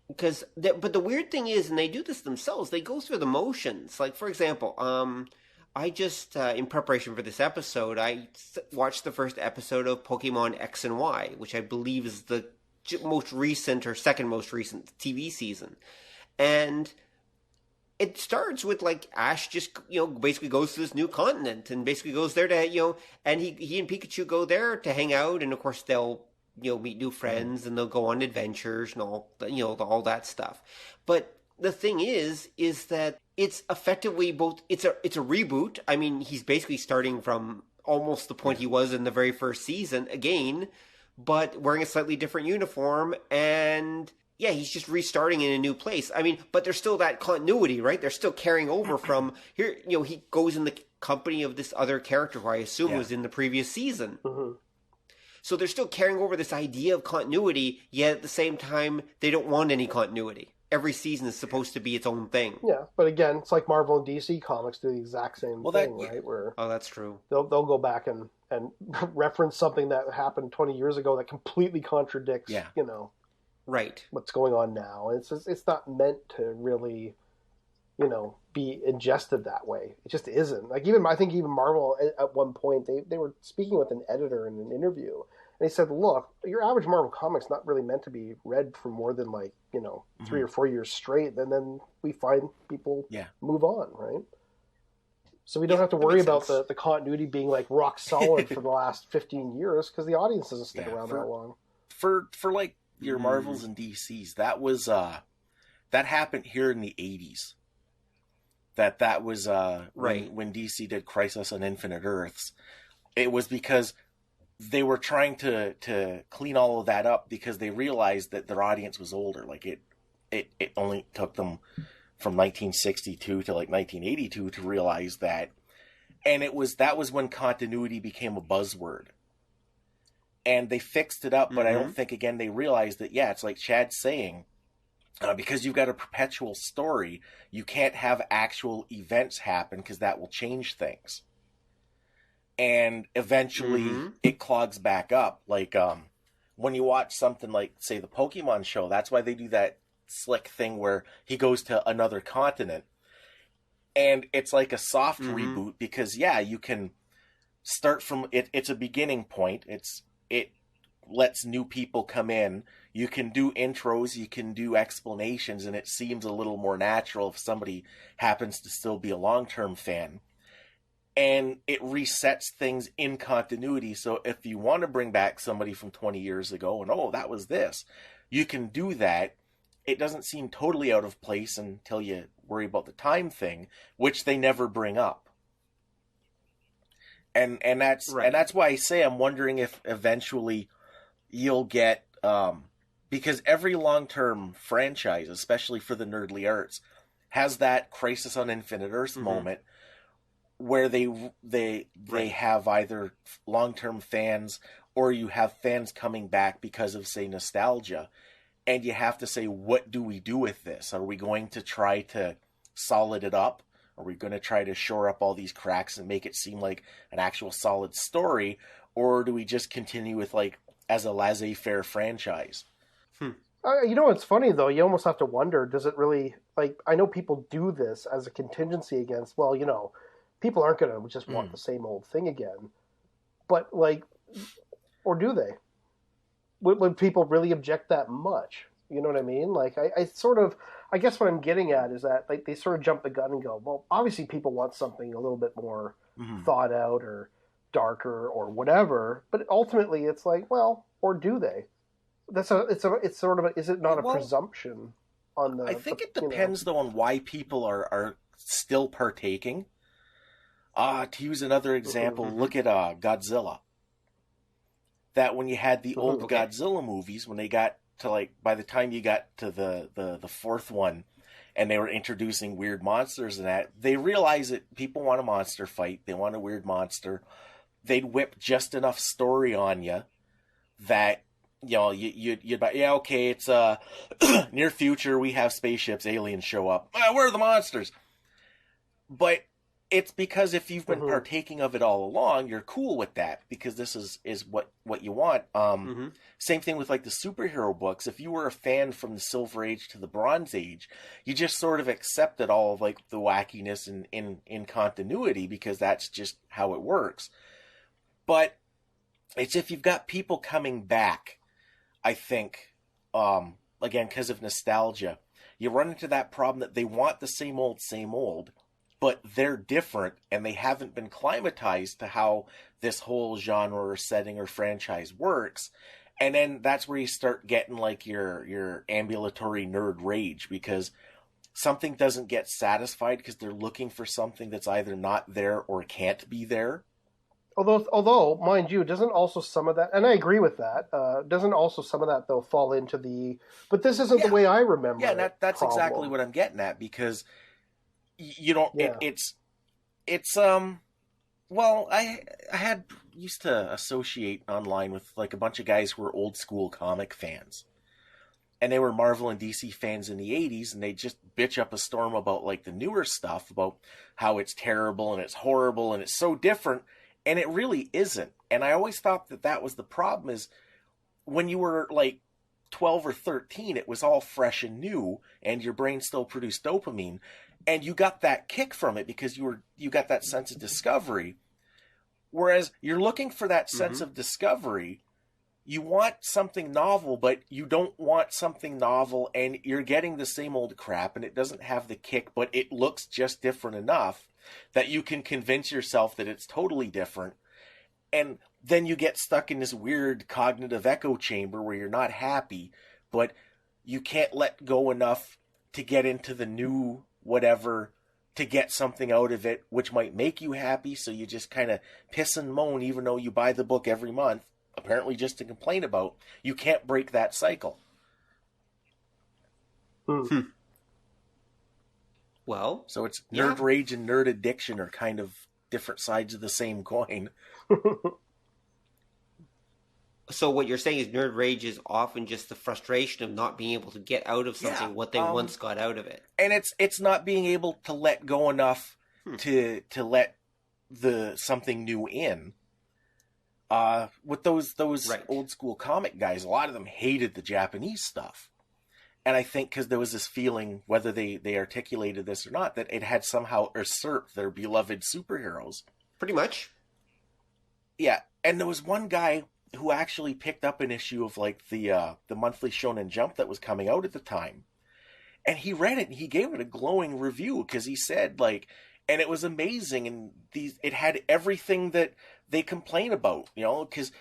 But the weird thing is, and they do this themselves, they go through the motions. Like, for example, I just, in preparation for this episode, I watched the first episode of Pokemon X and Y, which I believe is the most recent or second most recent TV season. And it starts with, like, Ash just, basically goes to this new continent and basically goes there to, and he and Pikachu go there to hang out. And, of course, they'll, meet new friends and they'll go on adventures and all, all that stuff. But the thing is that it's effectively both, it's a reboot. I mean, he's basically starting from almost the point he was in the very first season again, but wearing a slightly different uniform and... yeah, he's just restarting in a new place. I mean, but there's still that continuity, right? They're still carrying over from here. He goes in the company of this other character who I assume was in the previous season. Mm-hmm. So they're still carrying over this idea of continuity, yet at the same time, they don't want any continuity. Every season is supposed to be its own thing. Yeah, but again, it's like Marvel and DC comics do the exact same thing, right? Where that's true. They'll go back and reference something that happened 20 years ago that completely contradicts, right, what's going on now. It's not meant to really, be ingested that way. It just isn't. Like I think even Marvel at one point they were speaking with an editor in an interview, and he said, "Look, your average Marvel comic's not really meant to be read for more than 3 or 4 years straight. And then we find people move on, right? So we don't have to worry about the continuity being like rock solid for the last 15 years because the audience doesn't stick around that long." For like your Marvels and DCs, that was that happened here in the 80s. That was right when DC did Crisis on Infinite Earths. It was because they were trying to clean all of that up because they realized that their audience was older. Like it only took them from 1962 to like 1982 to realize that, and that was when continuity became a buzzword. And they fixed it up, but I don't think, again, they realized that, it's like Chad's saying, because you've got a perpetual story, you can't have actual events happen because that will change things. And eventually it clogs back up. Like when you watch something like, say, the Pokemon show, that's why they do that slick thing where he goes to another continent. And it's like a soft reboot because, you can start from it. It's a beginning point. It lets new people come in. You can do intros, you can do explanations, and it seems a little more natural if somebody happens to still be a long-term fan. And it resets things in continuity. So if you want to bring back somebody from 20 years ago and, that was this, you can do that. It doesn't seem totally out of place until you worry about the time thing, which they never bring up. And that's right. And that's why I say I'm wondering if eventually you'll get because every long-term franchise, especially for the Nerdly Arts, has that Crisis on Infinite Earths moment where they have either long-term fans or you have fans coming back because of, say, nostalgia, and you have to say, what do we do with this? Are we going to try to solid it up? Are we going to try to shore up all these cracks and make it seem like an actual solid story? Or do we just continue with, like, as a laissez-faire franchise? It's funny, though. You almost have to wonder, does it really... Like, I know people do this as a contingency against, people aren't going to just want the same old thing again. But, like... Or do they? Would people really object that much? You know what I mean? Like, I guess what I'm getting at is that, like, they sort of jump the gun and go, well, obviously people want something a little bit more thought out or darker or whatever, but ultimately it's like, well, or do they? It's sort of a, is it not a presumption on the? I think it depends though on why people are still partaking. To use another example, look at Godzilla. That when you had the old Godzilla movies, when they got to by the time you got to the fourth one, and they were introducing weird monsters and that, they realized that people want a monster fight, they want a weird monster. They'd whip just enough story on you that you'd buy, okay, it's near future, we have spaceships, aliens show up. Where are the monsters? But it's because if you've been partaking of it all along, you're cool with that because this is what you want. Same thing with the superhero books. If you were a fan from the Silver Age to the Bronze Age, you just sort of accepted all of the wackiness in continuity because that's just how it works. But it's if you've got people coming back, I think, again, because of nostalgia, you run into that problem that they want the same old, but they're different and they haven't been climatized to how this whole genre or setting or franchise works. And then that's where you start getting your ambulatory nerd rage because something doesn't get satisfied because they're looking for something that's either not there or can't be there. Although, mind you, doesn't also some of that, and I agree with that, doesn't also some of that, though, fall into the, but this isn't the way I remember it. Yeah, that's problem. Exactly what I'm getting at, because you don't, well, I used to associate online with a bunch of guys who were old school comic fans. And they were Marvel and DC fans in the 80s, and they just bitch up a storm about the newer stuff, about how it's terrible and it's horrible and it's so different. And it really isn't. And I always thought that was the problem, is when you were 12 or 13, it was all fresh and new, and your brain still produced dopamine, and you got that kick from it because you got that sense of discovery. Whereas you're looking for that sense of discovery, you want something novel, but you don't want something novel, and you're getting the same old crap, and it doesn't have the kick, but it looks just different enough that you can convince yourself that it's totally different. And then you get stuck in this weird cognitive echo chamber where you're not happy, but you can't let go enough to get into the new whatever to get something out of it, which might make you happy. So you just kind of piss and moan, even though you buy the book every month, apparently just to complain about. You can't break that cycle. Well, so it's nerd rage and nerd addiction are kind of different sides of the same coin. So what you're saying is nerd rage is often just the frustration of not being able to get out of something what they once got out of it. And it's not being able to let go enough to let something new in. With those old school comic guys, a lot of them hated the Japanese stuff. And I think because there was this feeling, whether they articulated this or not, that it had somehow usurped their beloved superheroes. Pretty much. Yeah, and there was one guy who actually picked up an issue of the monthly Shonen Jump that was coming out at the time. And he read it and he gave it a glowing review because he said and it was amazing, and it had everything that they complain about, because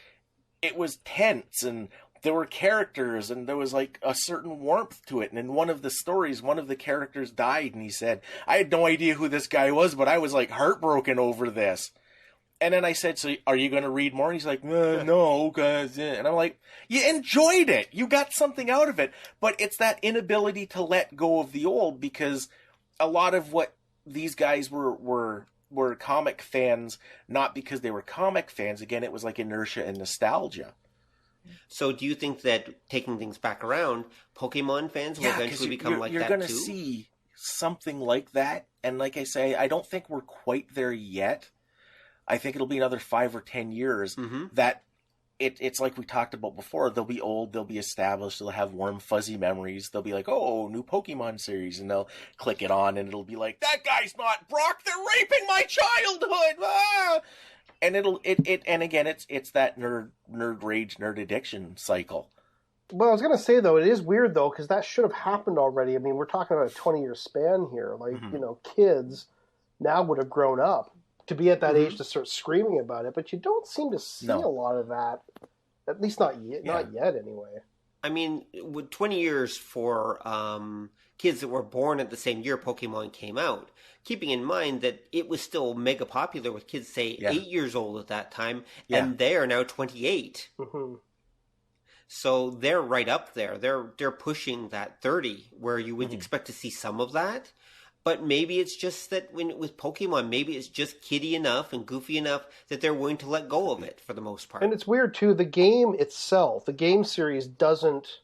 it was tense and there were characters and there was a certain warmth to it. And in one of the stories, one of the characters died, and he said, I had no idea who this guy was, but I was heartbroken over this. And then I said, so are you going to read more? And he's like, no, cause, and I'm like, you enjoyed it. You got something out of it. But it's that inability to let go of the old, because a lot of what these guys were comic fans, not because they were comic fans. Again, it was inertia and nostalgia. So do you think that, taking things back around, Pokemon fans will eventually become like that too? You're going to see something like that. And like I say, I don't think we're quite there yet. I think it'll be another 5 or 10 years that it's like we talked about before. They'll be old, they'll be established, they'll have warm, fuzzy memories. They'll be like, oh, new Pokemon series, and they'll click it on, and it'll be like, that guy's not Brock, they're raping my childhood! Ah! And and again, it's that nerd rage, nerd addiction cycle. Well, I was going to say, though, it is weird, though, because that should have happened already. I mean, we're talking about a 20-year span here. Kids now would have grown up to be at that age to start screaming about it, but you don't seem to see a lot of that, at least not yet, not yet anyway. I mean, with 20 years for kids that were born at the same year Pokemon came out, keeping in mind that it was still mega popular with kids, say, 8 years old at that time, and they are now 28. Mm-hmm. So they're right up there. They're pushing that 30, where you would expect to see some of that. But maybe it's just that with Pokemon, maybe it's just kiddie enough and goofy enough that they're willing to let go of it for the most part. And it's weird, too. The game itself, the game series doesn't...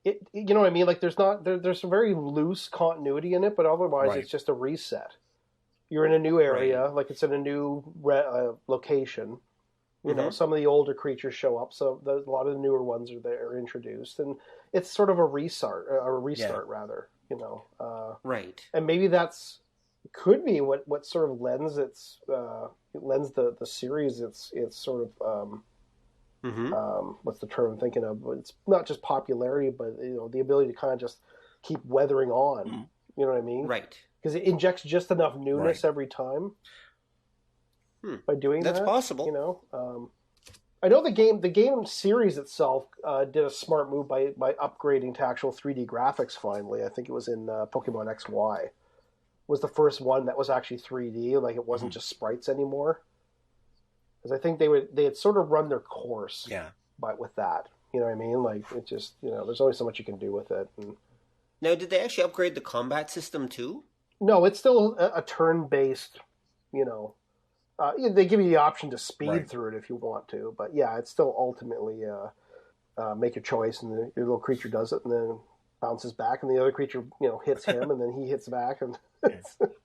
you know what I mean? Like, there's a very loose continuity in it, but otherwise it's just a reset. You're in a new area, like it's in a new location. You know, some of the older creatures show up, so a lot of the newer ones are introduced, and it's sort of a restart rather. You know, and maybe could be what sort of lends the series its sort of what's the term I'm thinking of? It's not just popularity, but the ability to kind of just keep weathering on. You know what I mean? Right. Because it injects just enough newness every time. By doing that, that's possible. You know, I know the game series itself did a smart move by upgrading to actual 3D graphics. Finally, I think it was in Pokemon XY. Was the first one that was actually 3D, like it wasn't just sprites anymore. Because I think they had sort of run their course. But with that, you know what I mean? Like it just there's only so much you can do with it. And... Now, did they actually upgrade the combat system too? No, it's still a turn-based, they give you the option to speed through it if you want to, but it's still ultimately make your choice, and your little creature does it, and then bounces back, and the other creature hits him, and then he hits back, and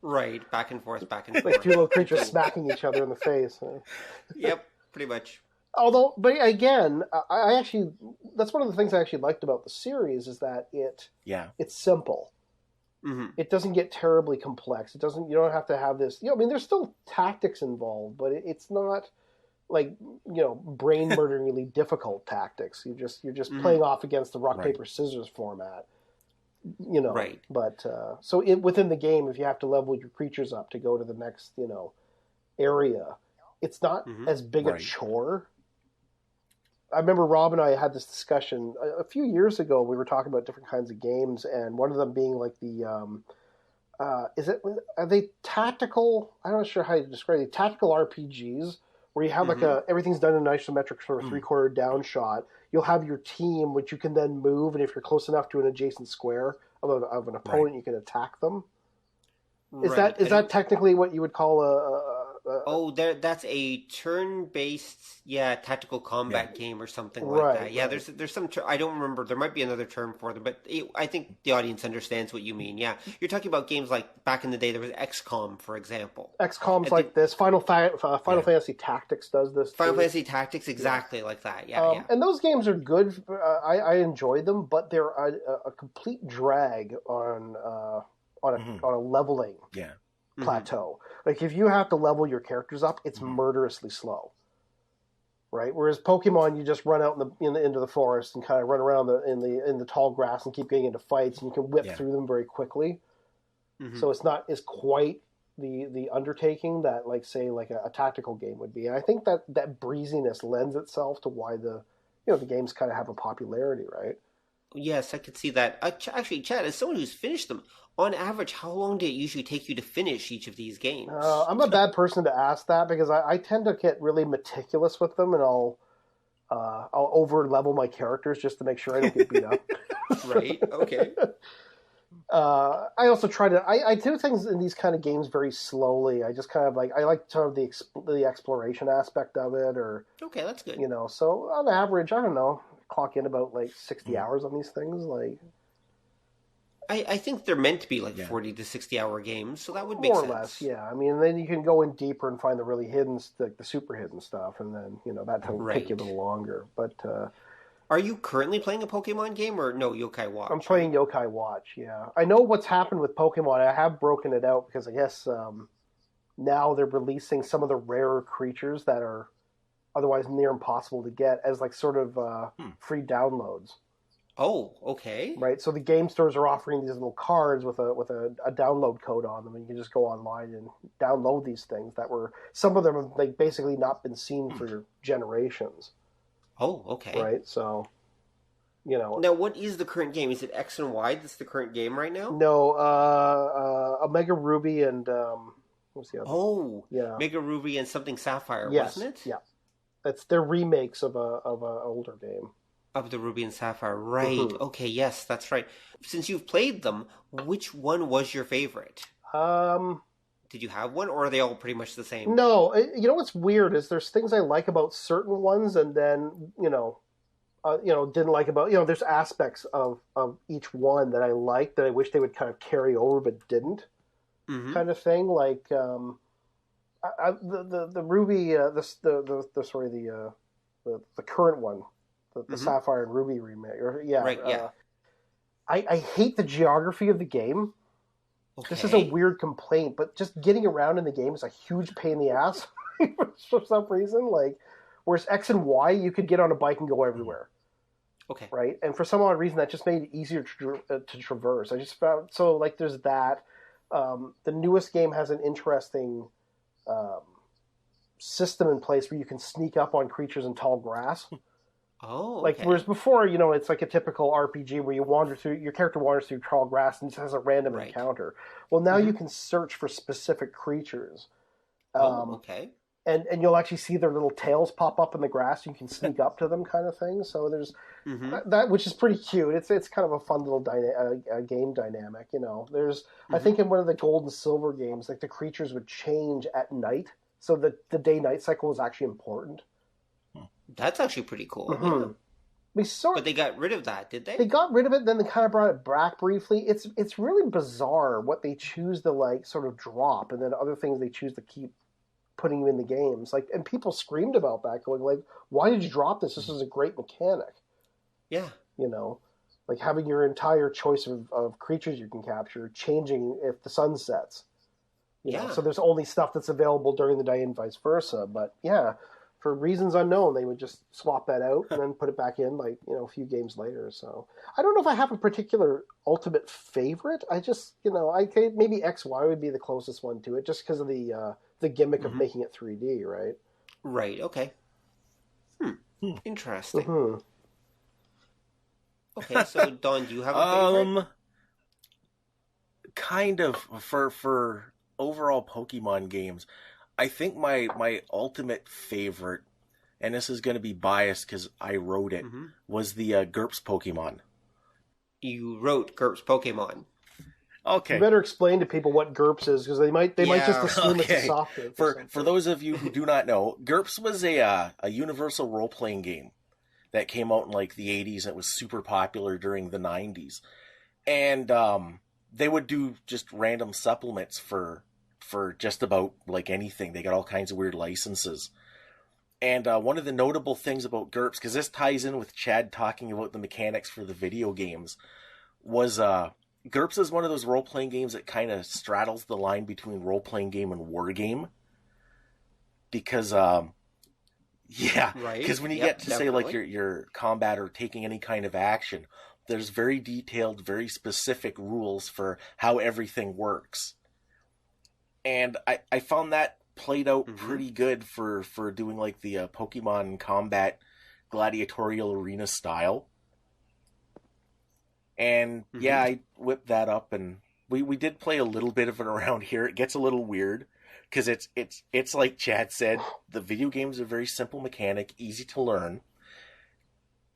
right, back and forth. Like two little creatures smacking each other in the face. Yep, pretty much. Although, but again, I actually that's one of the things I actually liked about the series is that it's simple. It doesn't get terribly complex. It doesn't. You don't have to have this. I mean, there's still tactics involved, but it's not like brain murderingly difficult tactics. You're just playing off against the rock paper scissors format. Right. But so within the game, if you have to level your creatures up to go to the next area, it's not as big a chore. I remember Rob and I had this discussion a few years ago. We were talking about different kinds of games, and one of them being like the are they tactical? I'm not sure how to describe it. Tactical RPGs where you have like everything's done in an isometric sort of 3/4 down shot. You'll have your team, which you can then move, and if you're close enough to an adjacent square of an opponent, you can attack them. Is that technically what you would call a that's a turn-based, tactical combat game or something like that. Yeah, there's some. I don't remember. There might be another term for them, but I think the audience understands what you mean. Yeah, you're talking about games like back in the day. There was XCOM, for example. XCOM's like this. Final Fantasy Tactics does this. Final Fantasy Tactics, exactly like that. Yeah, And those games are good. I enjoy them, but they're a complete drag on a leveling. Plateau. Like if you have to level your characters up, it's murderously slow, right? Whereas Pokemon, you just run out into the forest and kind of run around in the tall grass and keep getting into fights, and you can whip through them very quickly. So it's not as quite the undertaking that like a tactical game would be. And I think that breeziness lends itself to why the games kind of have a popularity, right? Yes, I could see that. Actually, Chad, as someone who's finished them, on average, how long did it usually take you to finish each of these games? I'm a bad person to ask that because I tend to get really meticulous with them, and I'll over level my characters just to make sure I don't get beat up. Right. Okay. I also try to I do things in these kind of games very slowly. I just kind of I like sort of the exploration aspect of it, or okay, that's good. So on average, I don't know, clock in about 60 hours on these things. I think they're meant to be 40 to 60 hour games, so that would make sense. More or less, yeah. I mean, then you can go in deeper and find the really hidden, the super hidden stuff, and then, that'll take you a little longer. But are you currently playing a Pokemon game, or no, Yokai Watch? I'm playing Yokai Watch, yeah. I know what's happened with Pokemon. I have broken it out because I guess now they're releasing some of the rarer creatures that are otherwise near impossible to get as sort of free downloads. Oh, okay. Right, so the game stores are offering these little cards with a download code on them, and you can just go online and download these things that were, some of them have basically not been seen for generations. Oh, okay. Right, so You know. Now, what is the current game? Is it X and Y that's the current game right now? No, Omega Ruby and what's the other? Oh, yeah, Mega Ruby and something Sapphire, yes, wasn't it? Yeah, that's their remakes of a older game. Of the Ruby and Sapphire, right? Mm-hmm. Okay, yes, that's right. Since you've played them, which one was your favorite? Did you have one, or are they all pretty much the same? No, you know what's weird is there's things I like about certain ones, and then didn't like about there's aspects of each one that I like that I wish they would kind of carry over but didn't, kind of thing. Like the Ruby, the current one, the Sapphire and Ruby remake. I hate the geography of the game. Okay. This is a weird complaint, but just getting around in the game is a huge pain in the ass for some reason. Like, whereas X and Y, you could get on a bike and go everywhere. Okay. Right? And for some odd reason, that just made it easier to traverse. I just found... So, like, there's that. The newest game has an interesting system in place where you can sneak up on creatures in tall grass. Oh, okay. Like, whereas before, it's like a typical RPG where your character wanders through tall grass and just has a random encounter. Well, now you can search for specific creatures. Okay. And you'll actually see their little tails pop up in the grass. You can sneak up to them, kind of thing. So there's that, which is pretty cute. It's kind of a fun little game dynamic. There's I think in one of the gold and silver games, like the creatures would change at night, so the day-night cycle was actually important. That's actually pretty cool. Mm-hmm. Yeah. But they got rid of that, did they? They got rid of it, then they kind of brought it back briefly. It's really bizarre what they choose to like sort of drop, and then other things they choose to keep putting in the games. Like, and people screamed about that, going like, "Why did you drop this? This is a great mechanic." Yeah. Like having your entire choice of creatures you can capture changing if the sun sets. You know? So there's only stuff that's available during the day and vice versa. But yeah. For reasons unknown, they would just swap that out and then put it back in, like, a few games later. So I don't know if I have a particular ultimate favorite. I just, maybe XY would be the closest one to it, just because of the gimmick of making it 3D, right? Right. Okay. Interesting. Mm-hmm. Okay, so Don, do you have a favorite? Kind of for overall Pokemon games. I think my ultimate favorite, and this is going to be biased because I wrote it, was the GURPS Pokemon. You wrote GURPS Pokemon. Okay. You better explain to people what GURPS is, because they might just assume it's a software. For those of you who do not know, GURPS was a universal role-playing game that came out in like the 80s. It was super popular during the 90s. And they would do just random supplements for just about like anything. They got all kinds of weird licenses. And one of the notable things about GURPS, because this ties in with Chad talking about the mechanics for the video games, was GURPS is one of those role-playing games that kind of straddles the line between role-playing game and war game. Because, because when you get to say like your combat or taking any kind of action, there's very detailed, very specific rules for how everything works. And I found that played out pretty good for doing like the Pokemon combat gladiatorial arena style. And I whipped that up, and we did play a little bit of it around here. It gets a little weird because it's like Chad said, the video games are very simple mechanic, easy to learn.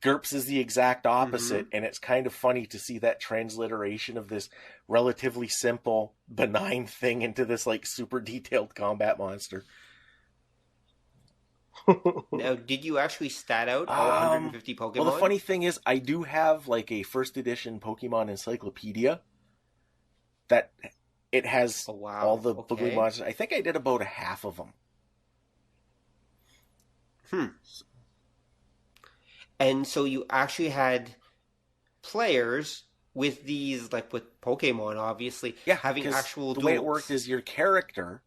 GURPS is the exact opposite, and it's kind of funny to see that transliteration of this relatively simple, benign thing into this like super detailed combat monster. Now, did you actually stat out all 150 Pokemon? Well, the funny thing is, I do have like a first edition Pokemon encyclopedia that it has all the Boogly monsters. I think I did about a half of them. And so you actually had players with these, like with Pokemon, obviously, having actual duels. The way it worked is your character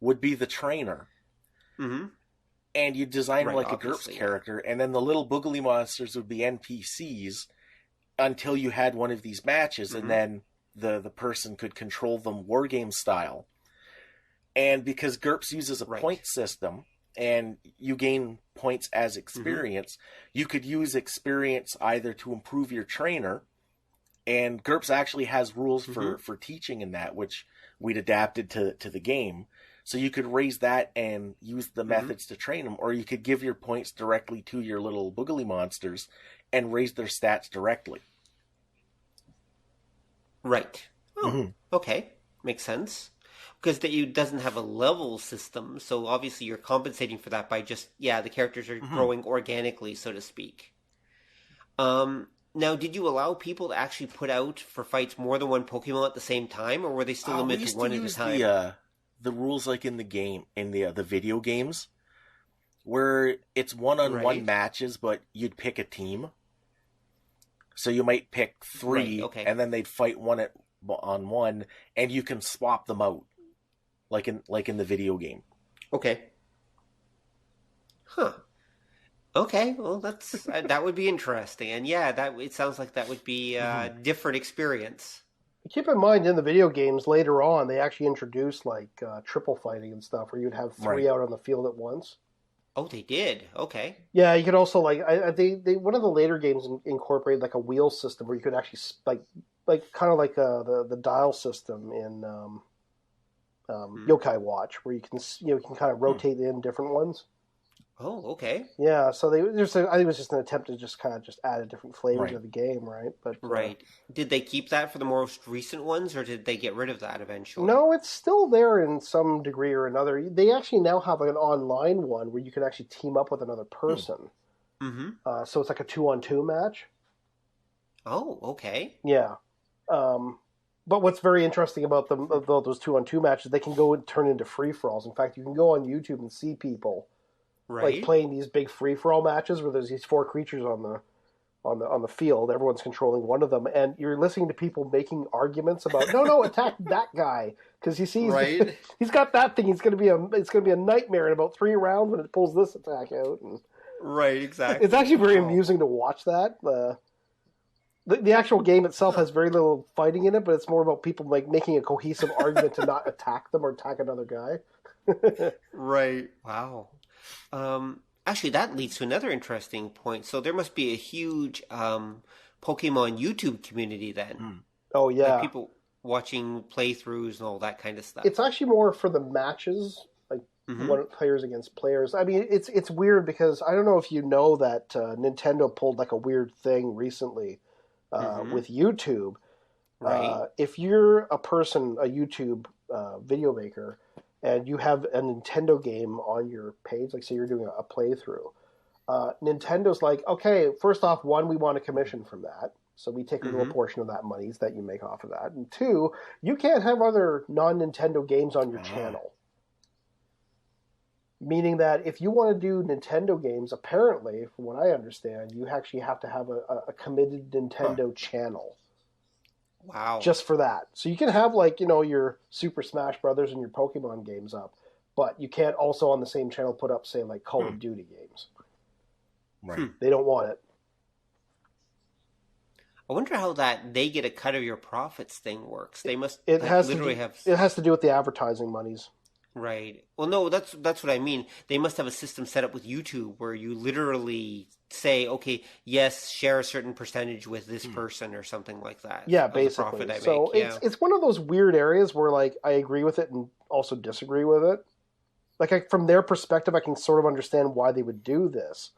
would be the trainer. And you design like a GURPS character, and then the little Boogly monsters would be NPCs until you had one of these matches, and then the person could control them wargame style. And because GURPS uses a point system, and you gain points as experience. You could use experience either to improve your trainer, and GURPS actually has rules for teaching in that, which we'd adapted to the game. So you could raise that and use the methods to train them, or you could give your points directly to your little boogly monsters and raise their stats directly. Right. Oh, okay. Makes sense. Because it doesn't have a level system, so obviously you're compensating for that by just, the characters are growing organically, so to speak. Now, did you allow people to actually put out for fights more than one Pokemon at the same time, or were they still limited to one at a time? The rules like in the game, in the video games, where it's one-on-one matches, but you'd pick a team. So you might pick 3, and then they'd fight one-on-one, and you can swap them out, like in the video game. Okay. Huh. Okay, well that would be interesting, and it sounds like that would be a different experience. Keep in mind, in the video games later on, they actually introduced like triple fighting and stuff, where you'd have 3 out on the field at once. Oh, they did. Okay. Yeah, you could also they one of the later games incorporated like a wheel system where you could actually like kind of like the dial system in Yokai Watch, where you can kind of rotate in different ones. Oh, okay. Yeah, so I think it was just an attempt to just kind of add a different flavor to the game, right? But did they keep that for the most recent ones, or did they get rid of that eventually? No, it's still there in some degree or another. They actually now have an online one where you can actually team up with another person. So it's like a 2-on-2 match. Oh, okay. Yeah. But what's very interesting about those 2-on-2 matches, they can go and turn into free-for-alls. In fact, you can go on YouTube and see people like playing these big free-for-all matches where there's these 4 creatures on the field. Everyone's controlling one of them, and you're listening to people making arguments about no, attack that guy because he sees he's got that thing. It's gonna be a nightmare in about 3 rounds when it pulls this attack out. And exactly. It's actually very amusing to watch that. The actual game itself has very little fighting in it, but it's more about people like making a cohesive argument to not attack them or attack another guy. Wow. Actually, that leads to another interesting point. So there must be a huge Pokemon YouTube community then. Oh, yeah. Like people watching playthroughs and all that kind of stuff. It's actually more for the matches, like players against players. I mean, it's weird because I don't know if you know that Nintendo pulled like a weird thing recently with YouTube. If you're a YouTube video maker, and you have a Nintendo game on your page, like say you're doing a playthrough, Nintendo's like, okay, first off, 1, we want a commission from that. So we take a little portion of that monies that you make off of that. And 2, you can't have other non-Nintendo games on your channel. Meaning that if you want to do Nintendo games, apparently, from what I understand, you actually have to have a committed Nintendo channel. Wow. Just for that. So you can have your Super Smash Brothers and your Pokemon games up, but you can't also on the same channel put up, say, like Call of Duty games. They don't want it. I wonder how that they get a cut of your profits thing works. They must It has to do with the advertising monies. Right. Well, no, that's what I mean. They must have a system set up with YouTube where you literally say, okay, yes, share a certain percentage with this person or something like that. Yeah, basically. So it's one of those weird areas where like I agree with it and also disagree with it. Like from their perspective, I can sort of understand why they would do this.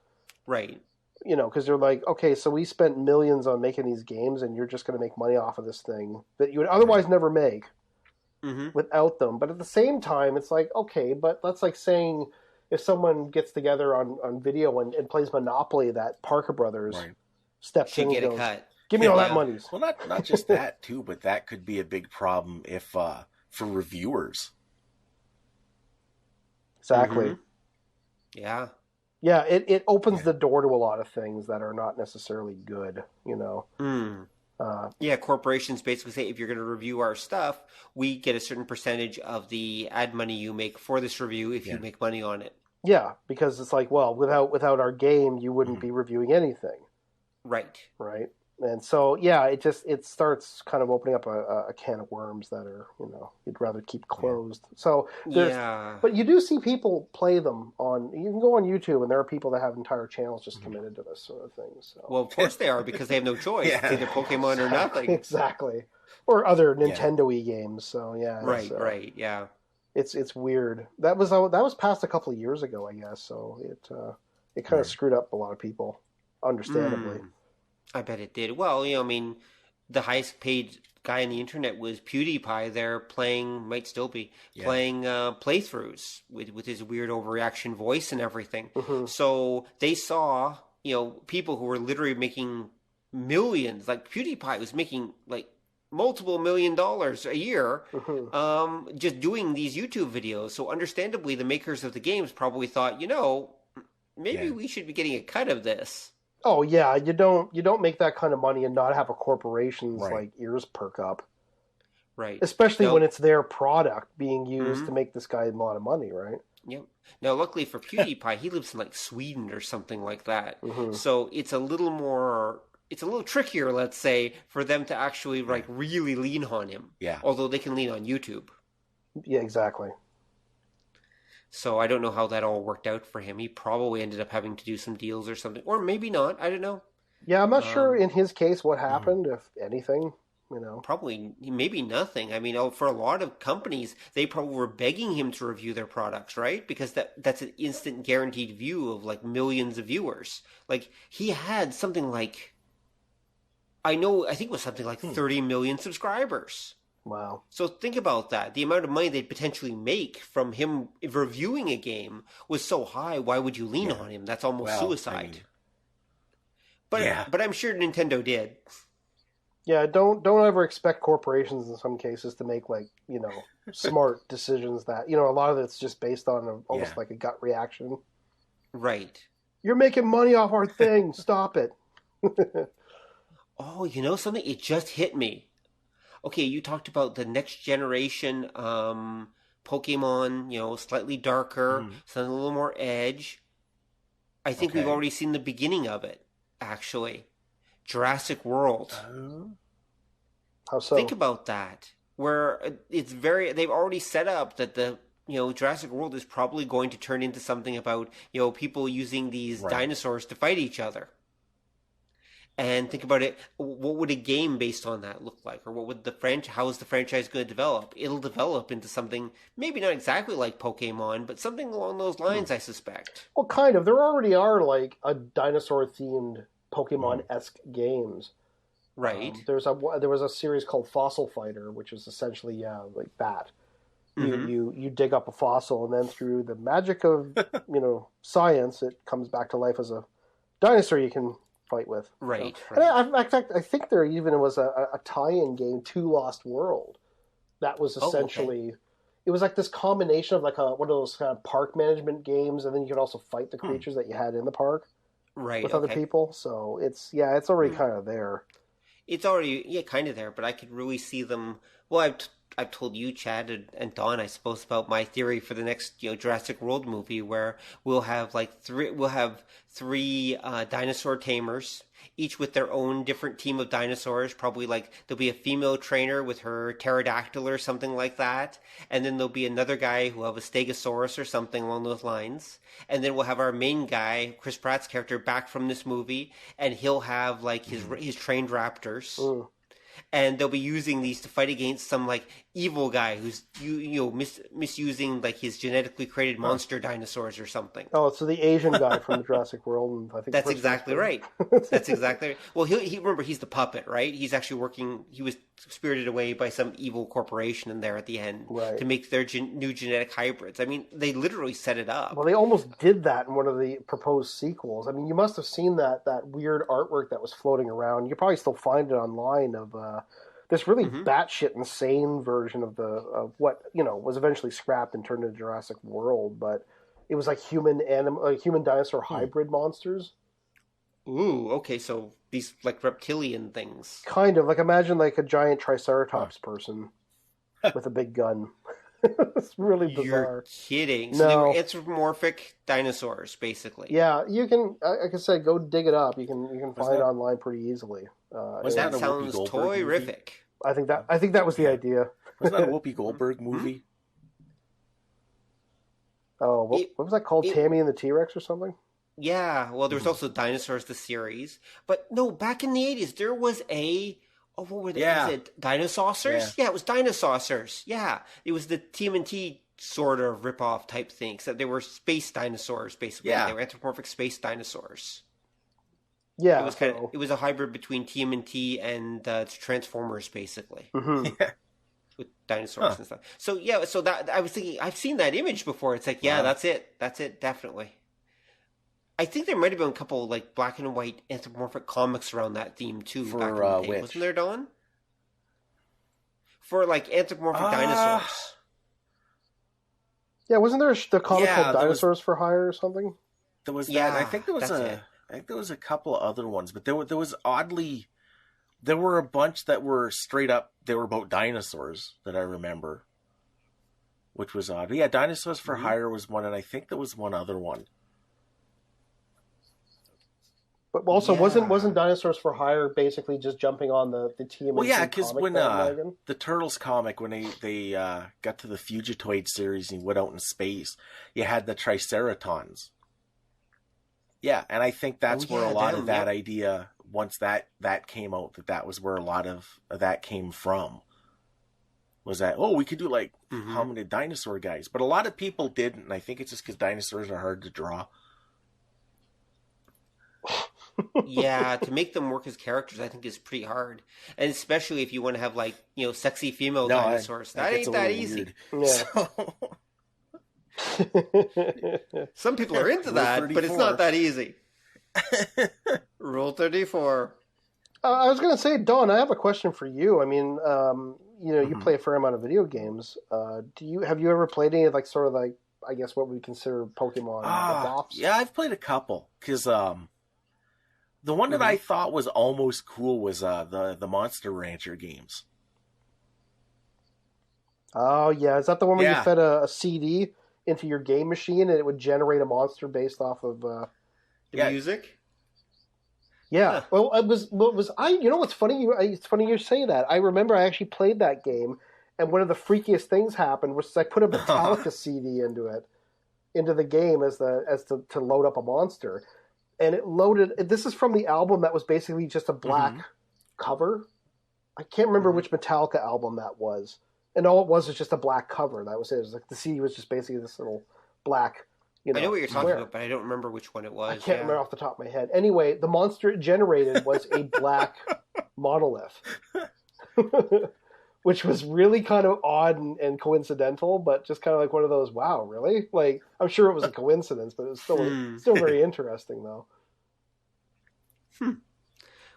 Right. Because they're like, okay, so we spent millions on making these games and you're just going to make money off of this thing that you would otherwise never make. Without them. But at the same time, it's like, okay, but that's like saying if someone gets together on video and plays Monopoly, that Parker Brothers steps in and goes, a cut. Give me all that money. Well, not just that, too, but that could be a big problem if for reviewers. Exactly. Yeah. Yeah, it opens the door to a lot of things that are not necessarily good, corporations basically say if you're going to review our stuff, we get a certain percentage of the ad money you make for this review if you make money on it. Yeah, because it's like, well, without our game, you wouldn't be reviewing anything. Right. And so, yeah, it starts kind of opening up a can of worms that are, you'd rather keep closed. So Yeah. but you do see people play them you can go on YouTube and there are people that have entire channels just committed to this sort of thing. So. Well, of course they are, because they have no choice. Yeah. It's either Pokemon or nothing. Exactly. Or other Nintendo-y games. So, yeah. Right, yeah. It's weird. That was passed a couple of years ago, I guess. So it kind of screwed up a lot of people, understandably. I bet it did. Well, the highest paid guy on the internet was PewDiePie there might still be, playing playthroughs with his weird overreaction voice and everything. Mm-hmm. So they saw, people who were literally making millions, like PewDiePie was making like multiple $1 million a year, just doing these YouTube videos. So understandably, the makers of the games probably thought, maybe we should be getting a cut of this. Oh yeah, you don't make that kind of money and not have a corporation's like ears perk up. Right. Especially when it's their product being used to make this guy a lot of money, right? Yep. Now, luckily for PewDiePie, he lives in like Sweden or something like that. So it's a little trickier, let's say, for them to actually like really lean on him. Yeah. Although they can lean on YouTube. Yeah, exactly. So I don't know how that all worked out for him. He probably ended up having to do some deals or something. Or maybe not. I don't know. Yeah, I'm not sure in his case what happened, if anything. Probably, maybe nothing. I mean, for a lot of companies, they probably were begging him to review their products, right? Because that's an instant guaranteed view of like millions of viewers. Like he had something like, I think it was something like 30 million subscribers. Wow. So think about that. The amount of money they'd potentially make from him reviewing a game was so high. Why would you lean on him? That's almost suicide. But I'm sure Nintendo did. Yeah, don't ever expect corporations in some cases to make like, smart decisions that, a lot of it's just based on almost like a gut reaction. Right. You're making money off our thing. Stop it. Oh, something? It just hit me. Okay, you talked about the next generation Pokemon, slightly darker, something a little more edge. I think we've already seen the beginning of it, actually. Jurassic World. How so? Think about that. Where they've already set up that the Jurassic World is probably going to turn into something about, people using these dinosaurs to fight each other. And think about it, what would a game based on that look like? Or what would how is the franchise going to develop? It'll develop into something, maybe not exactly like Pokemon, but something along those lines, I suspect. Well, kind of. There already are like a dinosaur-themed Pokemon-esque games. Right. There was a series called Fossil Fighter, which is essentially, like that. You dig up a fossil, and then through the magic of, science, it comes back to life as a dinosaur you can fight with. Right. And in fact, I think there even was a tie-in game to Lost World that was essentially it was like this combination of like one of those kind of park management games, and then you could also fight the creatures that you had in the park with other people. So it's already kind of there. It's already kind of there, but I could really see them. Well, I've told you, Chad, and Don, I suppose, about my theory for the next Jurassic World movie, where we'll have three dinosaur tamers, each with their own different team of dinosaurs. Probably like there'll be a female trainer with her pterodactyl or something like that, and then there'll be another guy who'll have a stegosaurus or something along those lines, and then we'll have our main guy, Chris Pratt's character, back from this movie, and he'll have like his trained raptors. And they'll be using these to fight against some like evil guy who's misusing like his genetically created monster dinosaurs or something. Oh, so the Asian guy from Jurassic World, and I think that's exactly right. That's exactly right. Well, he remember he's the puppet, right? He's actually working. He was spirited away by some evil corporation in there at the end to make their new genetic hybrids. I mean, they literally set it up. Well, they almost did that in one of the proposed sequels. I mean, you must have seen that weird artwork that was floating around. You could probably still find it online of this really batshit insane version of what was eventually scrapped and turned into Jurassic World, but it was like human dinosaur hybrid monsters. Ooh, okay, so these like reptilian things. Kind of like imagine like a giant Triceratops person with a big gun. It's really bizarre. You're kidding. No. So they were anthropomorphic dinosaurs, basically. Yeah, you can. Like I said, go dig it up. You can find it online pretty easily. That sounds toy-rific. I think that was the idea. Wasn't that a Whoopi Goldberg movie? Oh, what was that called? Tammy and the T-Rex or something? Yeah, well, there was also Dinosaurs, the series. But no, back in the 80s, there was what were they? Yeah. Was it Dinosaurs? Yeah, it was Dinosaurs. Yeah, it was the TMNT sort of rip-off type thing. So they were space dinosaurs, basically. Yeah. They were anthropomorphic space dinosaurs. Yeah. It was a hybrid between TMNT and Transformers, basically. Mm-hmm. Yeah. With dinosaurs and stuff. So, yeah, so that I was thinking, I've seen that image before. It's like, yeah, that's it. That's it, definitely. I think there might have been a couple like black and white anthropomorphic comics around that theme too. For back in the day. which? Wasn't there, Don? For like anthropomorphic dinosaurs. Yeah, wasn't there the comic called Dinosaurs for Hire or something? There was that. I think there was a couple of other ones, but there was oddly, there were a bunch that were straight up. They were about dinosaurs that I remember, which was odd. But yeah, Dinosaurs for Hire was one, and I think there was one other one. But also, wasn't Dinosaurs for Hire basically just jumping on the TMNT? Well, yeah, because when bandwagon? the Turtles comic, when they got to the Fugitoid series and went out in space, you had the Triceratons. Yeah, and I think that's where a lot of that idea, once that came out, that was where a lot of that came from. Was that, we could do like hominid dinosaur guys. But a lot of people didn't, and I think it's just because dinosaurs are hard to draw. Yeah, to make them work as characters, I think is pretty hard, and especially if you want to have like sexy female dinosaurs. That ain't that easy. Yeah. Some people are into that, but it's not that easy. Rule 34. I was going to say, Dawn, I have a question for you. I mean, you play a fair amount of video games. Have you ever played any of like sort of like, I guess what we consider Pokemon knockoffs? Yeah, I've played a couple because the one that I thought was almost cool was the Monster Rancher games. Oh yeah, is that the one where you fed a CD into your game machine and it would generate a monster based off of music? Yeah. Huh. Well, you know what's funny? It's funny you say that. I remember I actually played that game, and one of the freakiest things happened was I put a Metallica CD into the game as to load up a monster. And it loaded. This is from the album that was basically just a black cover. I can't remember which Metallica album that was. And all it was just a black cover. That was it. It was like the CD was just basically this little black. I know what you're talking about, but I don't remember which one it was. I can't remember off the top of my head. Anyway, the monster it generated was a black monolith, which was really kind of odd and coincidental, but just kind of like one of those, wow, really? Like, I'm sure it was a coincidence, but it was still very interesting, though.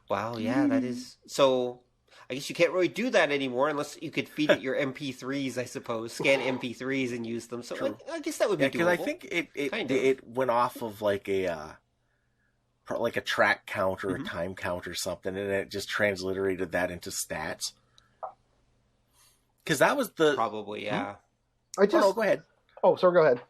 Wow, yeah, that is... So, I guess you can't really do that anymore unless you could feed it your MP3s, I suppose. Scan MP3s and use them. So, I guess that would be doable. Because I think it went off of like a track count or a time count or something, and it just transliterated that into stats. Because that was the... Probably, yeah. go ahead. Oh, sorry, go ahead.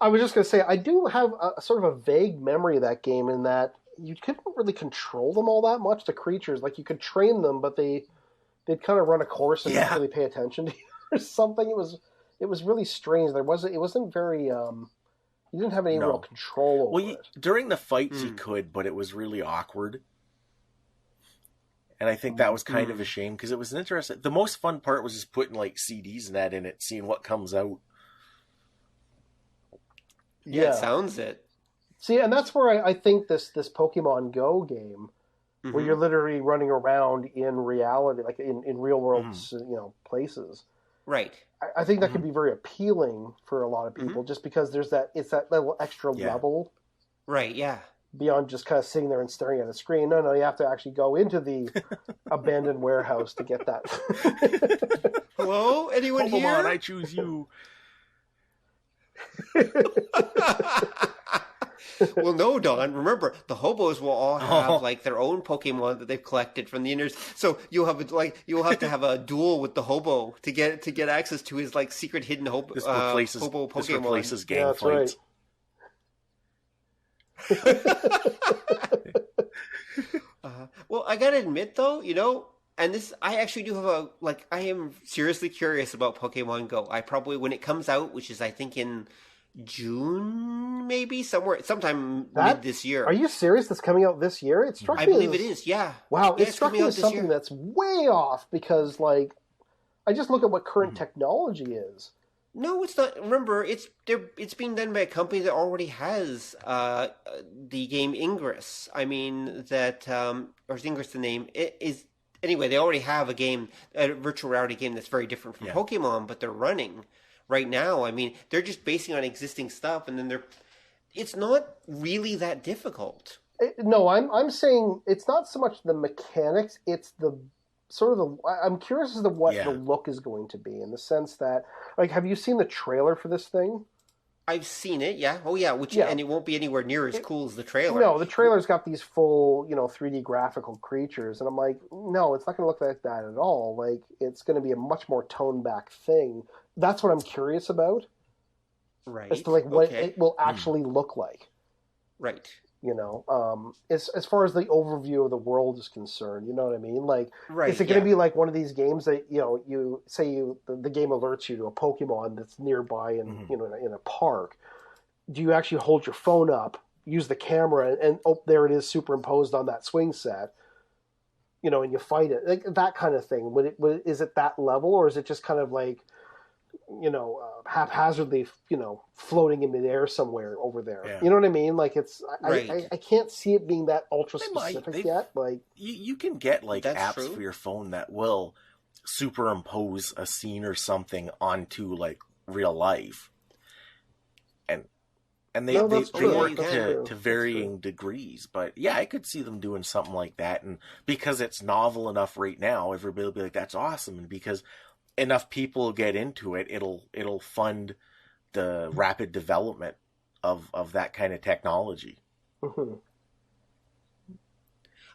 I was just going to say, I do have a sort of a vague memory of that game in that you couldn't really control them all that much, the creatures. Like, you could train them, but they'd kind of run a course and not really pay attention to you or something. It was really strange. It wasn't very... you didn't have any real control over it. During the fights you could, but it was really awkward. And I think that was kind of a shame, because it was interesting. The most fun part was just putting like CDs and that in it, seeing what comes out. Yeah, it sounds it. See, and that's where I think this Pokemon Go game, where you're literally running around in reality, like in real world, places. Right. I think that could be very appealing for a lot of people, just because it's that little extra level. Right. Yeah. Beyond just kind of sitting there and staring at a screen. No, you have to actually go into the abandoned warehouse to get that. Hello? Anyone Pokemon, here? I choose you. Well, no, Don. Remember, the hobos will all have like their own Pokemon that they've collected from the inners. So you'll have to have a duel with the hobo to get access to his like secret hidden hobo Pokemon. This replaces gang fights. Right. Well, I gotta admit though, and this, I actually do have I am seriously curious about Pokemon Go. I probably, when it comes out, which is I think in June, maybe sometime mid this year. Are you serious? That's coming out this year? It struck me. I believe it is. Yeah. Wow, yeah, it struck me as something that's way off because, I just look at what current technology is. No, it's not. Remember, it's being done by a company that already has the game Ingress. I mean or is Ingress the name? It is. Anyway, they already have a virtual reality game that's very different from Pokemon, but they're running right now. I mean, they're just basing on existing stuff, and then it's not really that difficult. No, I'm saying it's not so much the mechanics, it's the sort of I'm curious as to what the look is going to be, in the sense that, have you seen the trailer for this thing? I've seen it, yeah. Oh, yeah, and it won't be anywhere near as cool as the trailer. No, the trailer's got these full, 3D graphical creatures, and I'm like, no, it's not going to look like that at all. It's going to be a much more toned-back thing. That's what I'm curious about. Right. As to, what it will actually look like. Right. As far as the overview of the world is concerned, you know what I mean? Right, is it going to be like one of these games that you say the game alerts you to a Pokemon that's nearby in in a park? Do you actually hold your phone up, use the camera, and there it is superimposed on that swing set? And you fight it, that kind of thing. Is it that level, or is it just kind of haphazardly, floating in midair somewhere over there? Yeah. You know what I mean? I can't see it being that ultra specific yet. You can get apps true. for your phone that will superimpose a scene or something onto real life, and they work to varying degrees. But yeah, I could see them doing something like that, and because it's novel enough right now, everybody will be like, "That's awesome," and because enough people get into it, it'll fund the rapid development of that kind of technology. Mm-hmm.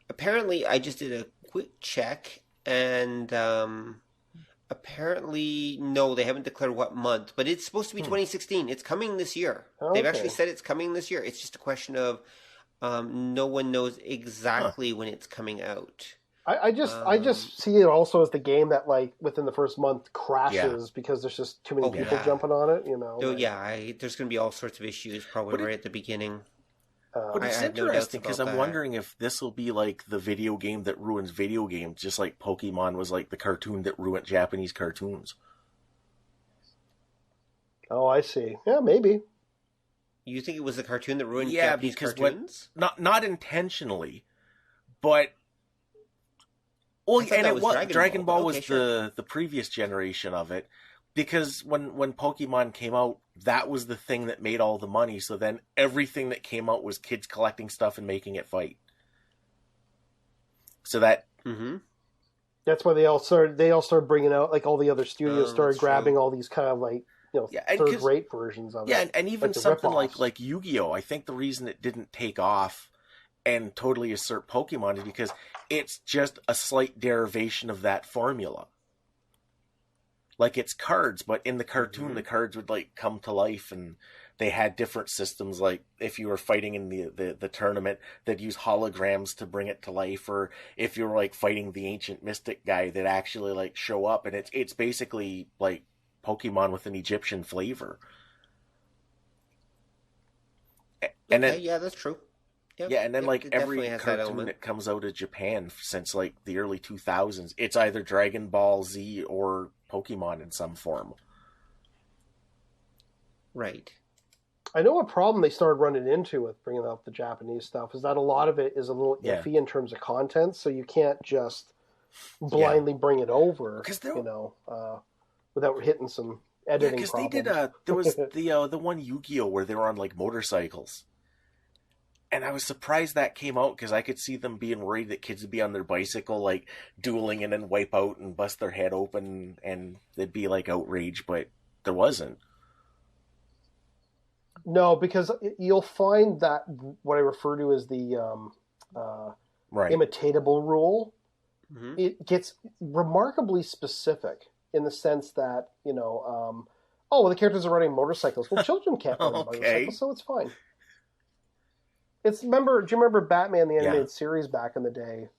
Apparently, I just did a quick check, and apparently, no, they haven't declared what month, but it's supposed to be 2016. It's coming this year. Okay. They've actually said it's coming this year. It's just a question of no one knows exactly when it's coming out. I just see it also as the game that within the first month crashes because there's just too many people jumping on it. There's going to be all sorts of issues probably right at the beginning. But it's interesting because I'm wondering if this will be the video game that ruins video games, just like Pokemon was the cartoon that ruined Japanese cartoons. Oh, I see. Yeah, maybe. You think it was the cartoon that ruined Japanese cartoons? Not intentionally, but. Well, and it was Dragon Ball was the previous generation of it, because when Pokemon came out, that was the thing that made all the money. So then everything that came out was kids collecting stuff and making it fight. So that that's why they all started bringing out all the other studios started grabbing all these kind of third-rate versions of it. Yeah, and even something like Yu-Gi-Oh! I think the reason it didn't take off and totally usurp Pokemon is because it's just a slight derivation of that formula. It's cards, but in the cartoon, the cards would come to life, and they had different systems. If you were fighting in the tournament, they'd use holograms to bring it to life, or if you were fighting the ancient mystic guy, they'd actually show up, and it's basically Pokemon with an Egyptian flavor. And then, yeah, that's true. Yep. Yeah, and then every cartoon that comes out of Japan since the early 2000s, it's either Dragon Ball Z or Pokemon in some form. Right. I know a problem they started running into with bringing up the Japanese stuff is that a lot of it is a little iffy in terms of content, so you can't just blindly bring it over, without hitting some editing problems. Because they did there was the one Yu-Gi-Oh! Where they were on motorcycles. And I was surprised that came out because I could see them being worried that kids would be on their bicycle, dueling and then wipe out and bust their head open, and they'd be outraged, but there wasn't. No, because you'll find that what I refer to as the imitatable rule, it gets remarkably specific in the sense that, the characters are riding motorcycles. Well, children can't ride motorcycles, so it's fine. Do you remember Batman the animated series back in the day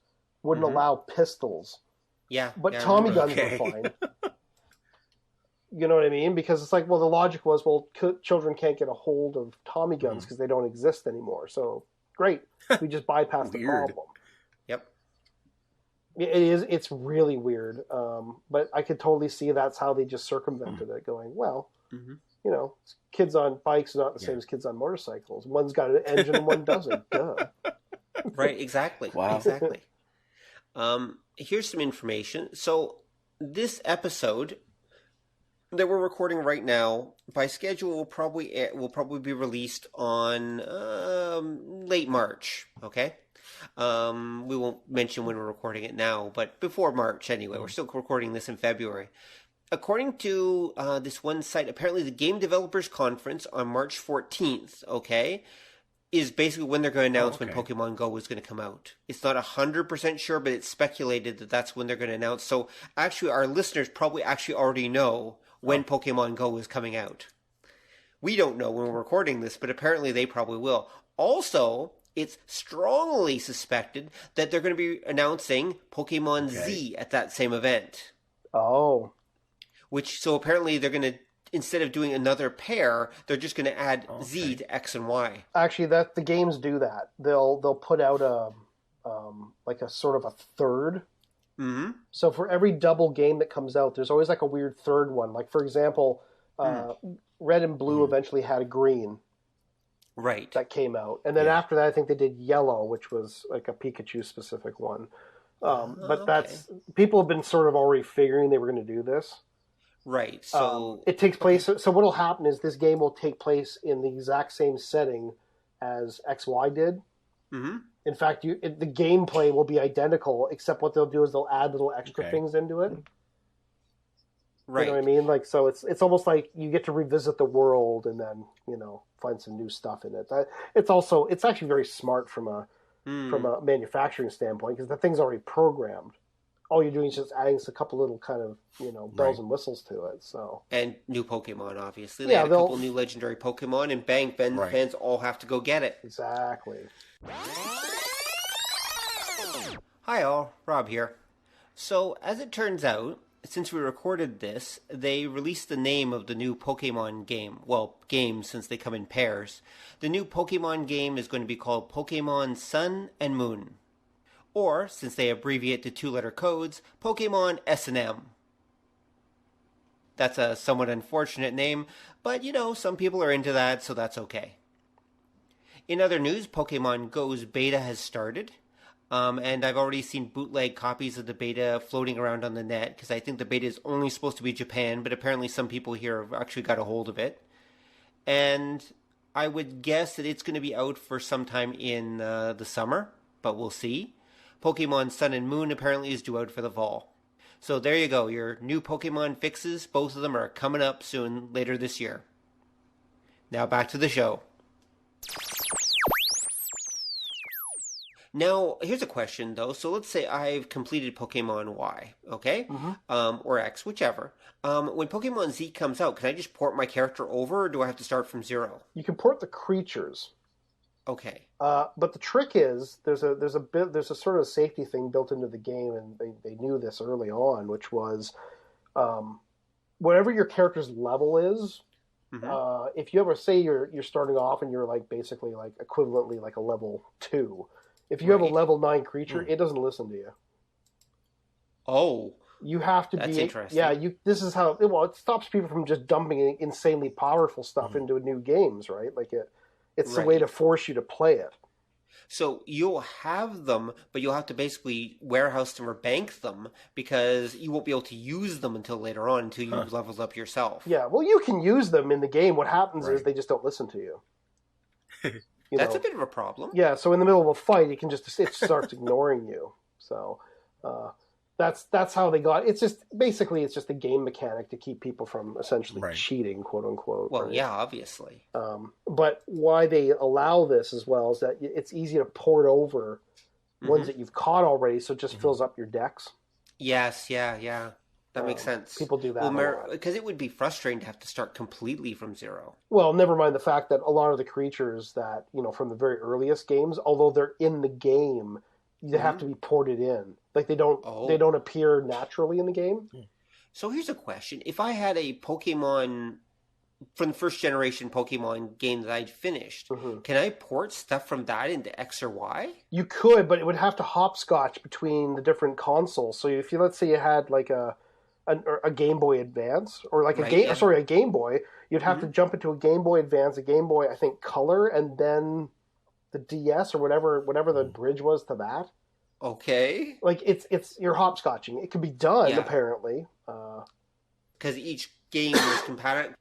wouldn't allow pistols? Yeah. But Tommy guns were fine. You know what I mean? Because it's like, well, the logic was, well, children can't get a hold of Tommy guns because they don't exist anymore. So, great. We just bypass the problem. Yep. It's really weird. But I could totally see that's how they just circumvented it, going, well, you know, kids on bikes are not the same as kids on motorcycles. One's got an engine and one doesn't. Duh. Right, exactly. Wow. Exactly. Here's some information. So, this episode that we're recording right now, by schedule, will probably be released on late March. Okay, we won't mention when we're recording it now, but before March anyway. We're still recording this in February. According to this one site, apparently the Game Developers Conference on March 14th. Okay, is basically when they're going to announce when Pokemon Go is going to come out. It's not 100% sure, but it's speculated that that's when they're going to announce. So actually, our listeners probably already know when Pokemon Go is coming out. We don't know when we're recording this, but apparently they probably will. Also, it's strongly suspected that they're going to be announcing Pokemon Z at that same event. Oh. So apparently they're going to, instead of doing another pair, they're just going to add Z to X and Y. Actually, the games do that. They'll put out a sort of a third. Mm-hmm. So for every double game that comes out, there's always like a weird third one. Like, for example, Red and Blue eventually had a green. Right. That came out. And then after that, I think they did Yellow, which was like a Pikachu-specific one. But people have been sort of already figuring they were going to do this. Right. So it takes place. So what will happen is this game will take place in the exact same setting as XY did. Mm-hmm. In fact, the gameplay will be identical, except what they'll do is they'll add little extra things into it. Right. You know what I mean? Like, so it's almost like you get to revisit the world and then, you know, find some new stuff in it. It's actually very smart from a manufacturing standpoint, because the thing's already programmed. All you're doing is just adding a couple little kind of, you know, bells and whistles to it. So, and new Pokemon, obviously. They had a couple new legendary Pokemon, and bang, fans all have to go get it. Exactly. Hi all, Rob here. So, as it turns out, since we recorded this, they released the name of the new Pokemon game. Well, games, since they come in pairs. The new Pokemon game is going to be called Pokemon Sun and Moon. Or, since they abbreviate to two-letter codes, Pokemon S&M. That's a somewhat unfortunate name, but you know, some people are into that, so that's okay. In other news, Pokemon Go's beta has started. And I've already seen bootleg copies of the beta floating around on the net, because I think the beta is only supposed to be Japan, but apparently some people here have actually got a hold of it. And I would guess that it's going to be out for some time in the summer, but we'll see. Pokemon Sun and Moon apparently is due out for the fall. So there you go, your new Pokemon fixes. Both of them are coming up soon, later this year. Now back to the show. Now, here's a question, though. So let's say I've completed Pokemon Y, okay? Mm-hmm. Or X, whichever. When Pokemon Z comes out, can I just port my character over, or do I have to start from zero? You can port the creatures. Okay. But the trick is, there's a sort of safety thing built into the game, and they knew this early on, which was whatever your character's level is, if you ever say you're starting off and you're like basically like equivalently like a level 2, if you have a level 9 creature, it doesn't listen to you. Oh. You have to That's be... interesting. Yeah, this is how... Well, it stops people from just dumping insanely powerful stuff into new games, right? Like, it's a way to force you to play it. So you'll have them, but you'll have to basically warehouse them or bank them, because you won't be able to use them until later on, until you level up yourself. Yeah, well, you can use them in the game. What happens is they just don't listen to you. That's a bit of a problem. Yeah, so in the middle of a fight, it starts ignoring you. So that's how they got. It's just a game mechanic to keep people from essentially cheating, quote unquote. Well, yeah, obviously. But why they allow this as well is that it's easy to port over ones that you've caught already, so it just fills up your decks. Yes, yeah. That makes sense. People do that a lot. Because it would be frustrating to have to start completely from zero. Well, never mind the fact that a lot of the creatures that, from the very earliest games, although they're in the game, they have to be ported in. Like they don't appear naturally in the game. So here's a question. If I had a Pokemon from the first generation Pokemon game that I'd finished, can I port stuff from that into X or Y? You could, but it would have to hopscotch between the different consoles. So if let's say you had like a Game Boy Advance or like a Game Boy, you'd have to jump into a Game Boy Advance, a Game Boy, I think, Color, and then the DS or whatever the bridge was to that. Okay. Like it's you're hopscotching. It can be done apparently. Because each game was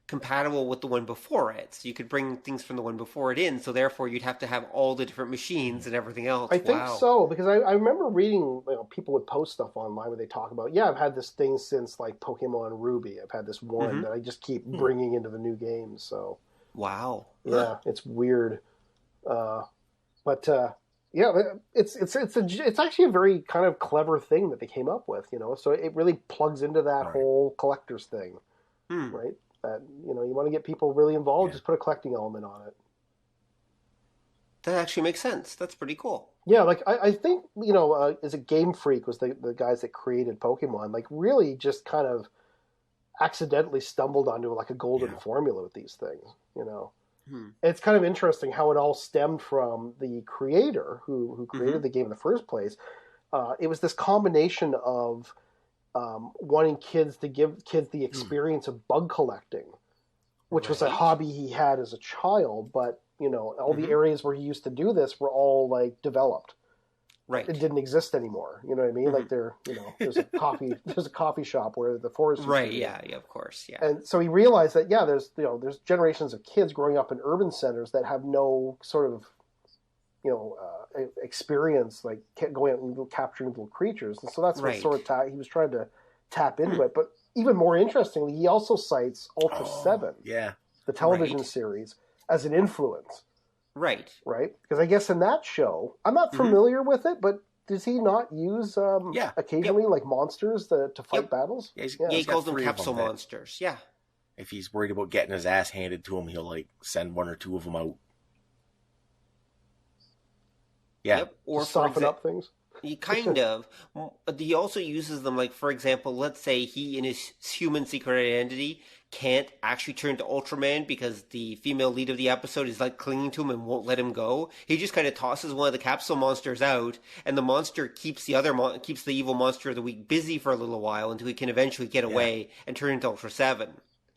compatible with the one before it, so you could bring things from the one before it in. So therefore, you'd have to have all the different machines and everything else. I think so, because I remember reading, people would post stuff online where they talk about, I've had this thing since like Pokemon Ruby. I've had this one that I just keep bringing into the new games. So wow, it's weird, but. It's actually a very kind of clever thing that they came up with, So it really plugs into that whole collector's thing, right? That you want to get people really involved, just put a collecting element on it. That actually makes sense. That's pretty cool. Yeah, like I think as a Game Freak was the guys that created Pokemon, like really just kind of accidentally stumbled onto like a golden formula with these things, It's kind of interesting how it all stemmed from the creator who created the game in the first place. It was this combination of wanting kids to give kids the experience of bug collecting, which was a hobby he had as a child, but all the areas where he used to do this were all like developed. Right. It didn't exist anymore. You know what I mean? Like there's a coffee shop where the forest. Right. Yeah. Of course. Yeah. And so he realized that there's generations of kids growing up in urban centers that have no sort of experience like going out and capturing little creatures, and so that's what sort of he was trying to tap into it. But even more interestingly, he also cites Ultra 7, the television series, as an influence. Right. Because I guess in that show, I'm not familiar with it, but does he not use occasionally like monsters to fight battles? Yeah, he calls them capsule monsters. Yeah. If he's worried about getting his ass handed to him, he'll like send one or two of them out. Yeah. Yep. Or to soften up things. He kind of. He also uses them, like, for example, let's say he in his human secret identity can't actually turn to Ultraman because the female lead of the episode is like clinging to him and won't let him go. He just kind of tosses one of the capsule monsters out, and the monster keeps keeps the evil monster of the week busy for a little while until he can eventually get away and turn into Ultra 7.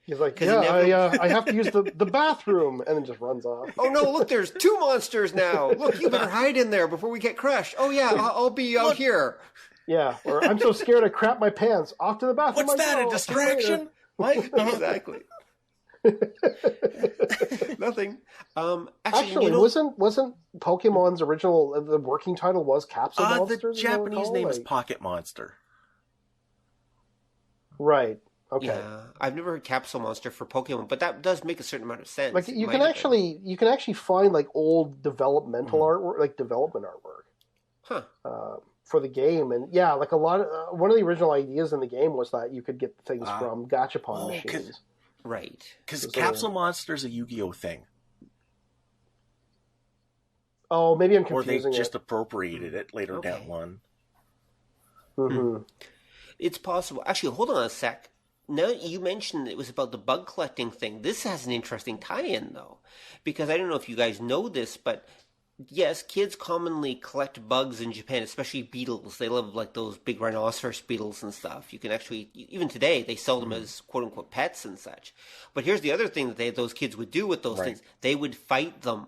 He's like, I have to use the bathroom, and then just runs off. Oh no, look, there's two monsters now. Look, you better hide in there before we get crushed. Oh yeah, I'll be out here. Yeah, or I'm so scared I crap my pants. Off to the bathroom. What's that, a distraction? Mike? Exactly. Nothing. Actually, wasn't Pokemon's original, the working title was Capsule Monsters? The Japanese name is Pocket Monster. Right. Okay. Yeah, I've never heard Capsule Monster for Pokemon, but that does make a certain amount of sense. Like you can actually find like old developmental artwork, like development artwork, for the game, and like a lot of one of the original ideas in the game was that you could get things from Gachapon machines. Right. Because Capsule Monster is a Yu-Gi-Oh thing. Oh, maybe I'm confusing Or they just appropriated it later down one. Mm-hmm. It's possible. Actually, hold on a sec. Now you mentioned it was about the bug collecting thing. This has an interesting tie-in, though. Because I don't know if you guys know this, but yes, kids commonly collect bugs in Japan, especially beetles. They love like those big rhinoceros beetles and stuff. You can actually, even today, they sell them as quote-unquote pets and such. But here's the other thing that those kids would do with those things. They would fight them.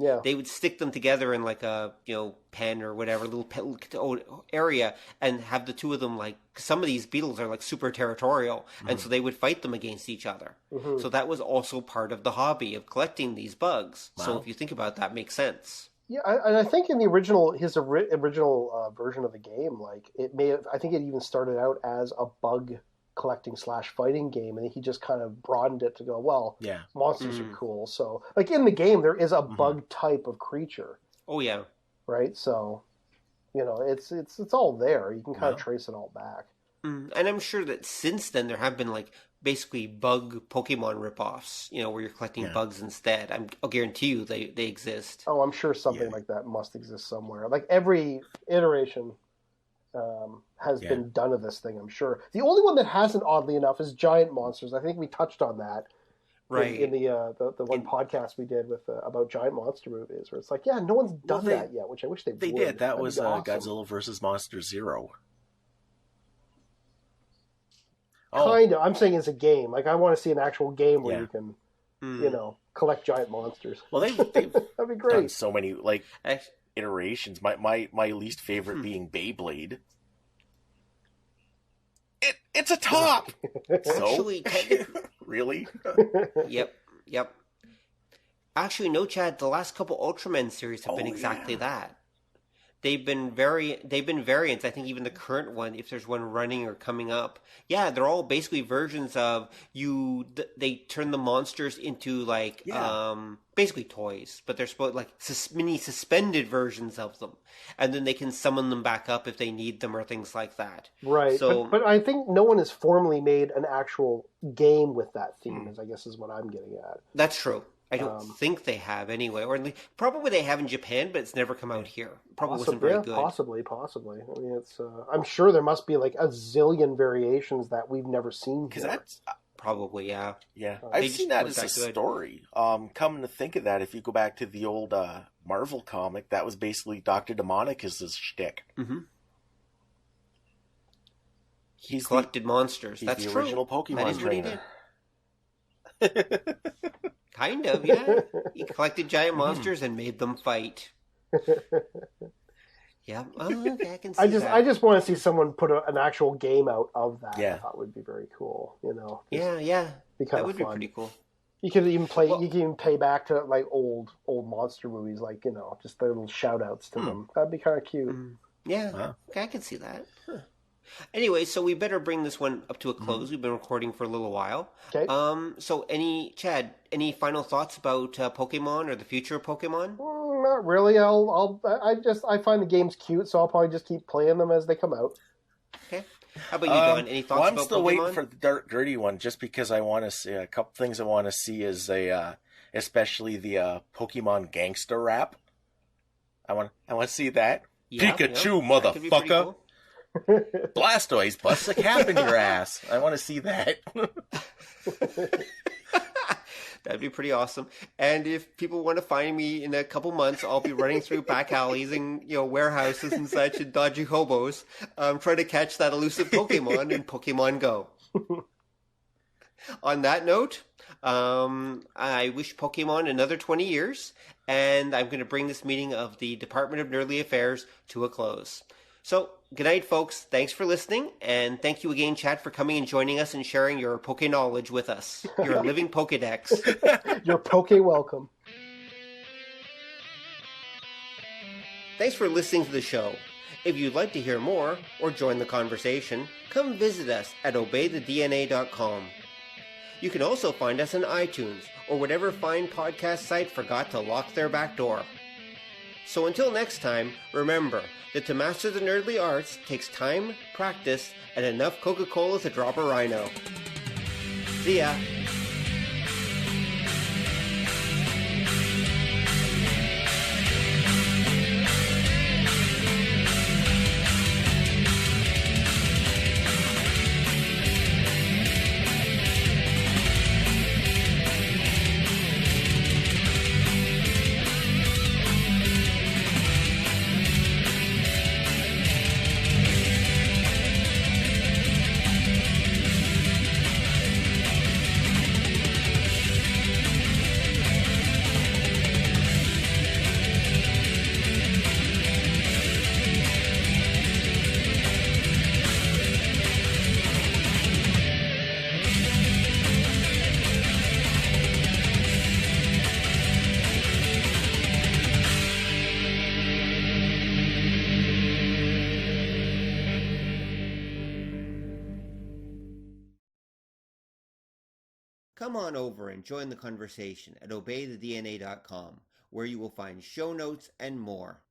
Yeah. They would stick them together in like a, pen or whatever, little area, and have the two of them like, some of these beetles are like super territorial, and so they would fight them against each other. Mm-hmm. So that was also part of the hobby of collecting these bugs. Wow. So if you think about that, makes sense. Yeah, and I think in the original version of the game, like I think it even started out as a bug collecting / fighting game, and he just kind of broadened it to go, well, monsters are cool. So like in the game, there is a bug type of creature. Oh yeah. Right. So, it's all there. You can kind of trace it all back. And I'm sure that since then there have been like basically bug Pokemon ripoffs, where you're collecting bugs instead. I'll guarantee you they exist. Oh, I'm sure something like that must exist somewhere. Like every iteration has been done of this thing, I'm sure. The only one that hasn't, oddly enough, is Giant Monsters. I think we touched on that. Right. In the one podcast we did with about giant monster movies, where it's like, no one's done that yet, which I wish they would. They did. That was awesome. Godzilla versus Monster Zero. Kind of. I'm saying it's a game. Like, I want to see an actual game where you can, collect giant monsters. Well, they've that'd be great. Done so many iterations. My least favorite being Beyblade. It's a top. Actually, really? Yep. Actually, no, Chad. The last couple Ultraman series have been exactly that. They've been variants. I think even the current one, if there's one running or coming up, they're all basically versions of you. They turn the monsters into like basically toys, but they're supposed like mini suspended versions of them, and then they can summon them back up if they need them or things like that. Right. So, but I think no one has formally made an actual game with that theme. I guess is what I'm getting at. That's true. I don't think they have anyway, or probably they have in Japan, but it's never come out here. Probably wasn't very good. Possibly. I mean, it's. I'm sure there must be like a zillion variations that we've never seen. Because that's probably yeah. I've seen that as a story. Come to think of that, if you go back to the old Marvel comic, that was basically Dr. Demonicus' shtick. Mm-hmm. He collected monsters. That's the true. Original Pokemon that is trainer. What he did. Kind of, yeah. He collected giant monsters and made them fight. Yeah, okay, I can see that. I just want to see someone put an actual game out of that. Yeah. I thought would be very cool. Yeah. Be kind that would fun. be pretty cool. You could even play. You can even pay back to like old monster movies, like just the little shout outs to them. That'd be kind of cute. Yeah, okay, I can see that. Huh. Anyway, so we better bring this one up to a close. We've been recording for a little while. Okay. So Chad, any final thoughts about Pokemon or the future of Pokemon? Not really. I find the games cute, so I'll probably just keep playing them as they come out. Okay. How about you, John? Any thoughts about Pokemon? I'm still waiting for the Dark Gritty one, just because I want to see a couple things. I want to see is especially the Pokemon Gangsta Rap. I want to see that. Pikachu, motherfucker. Blastoise busts a cap in your ass. I want to see that. That'd be pretty awesome. And if people want to find me in a couple months, I'll be running through back alleys and warehouses and such and dodgy hobos, trying to catch that elusive Pokemon in Pokemon Go. On that note, I wish Pokemon another 20 years, and I'm going to bring this meeting of the Department of Nerdly Affairs to a close. So, good night, folks. Thanks for listening, and thank you again, Chad, for coming and joining us and sharing your Poke knowledge with us. You're a living Pokedex. You're Poke welcome. Thanks for listening to the show. If you'd like to hear more or join the conversation, come visit us at obeythedna.com. You can also find us on iTunes or whatever fine podcast site forgot to lock their back door. So until next time, remember that to master the nerdly arts takes time, practice, and enough Coca-Cola to drop a rhino. See ya! Come on over and join the conversation at obeythedna.com, where you will find show notes and more.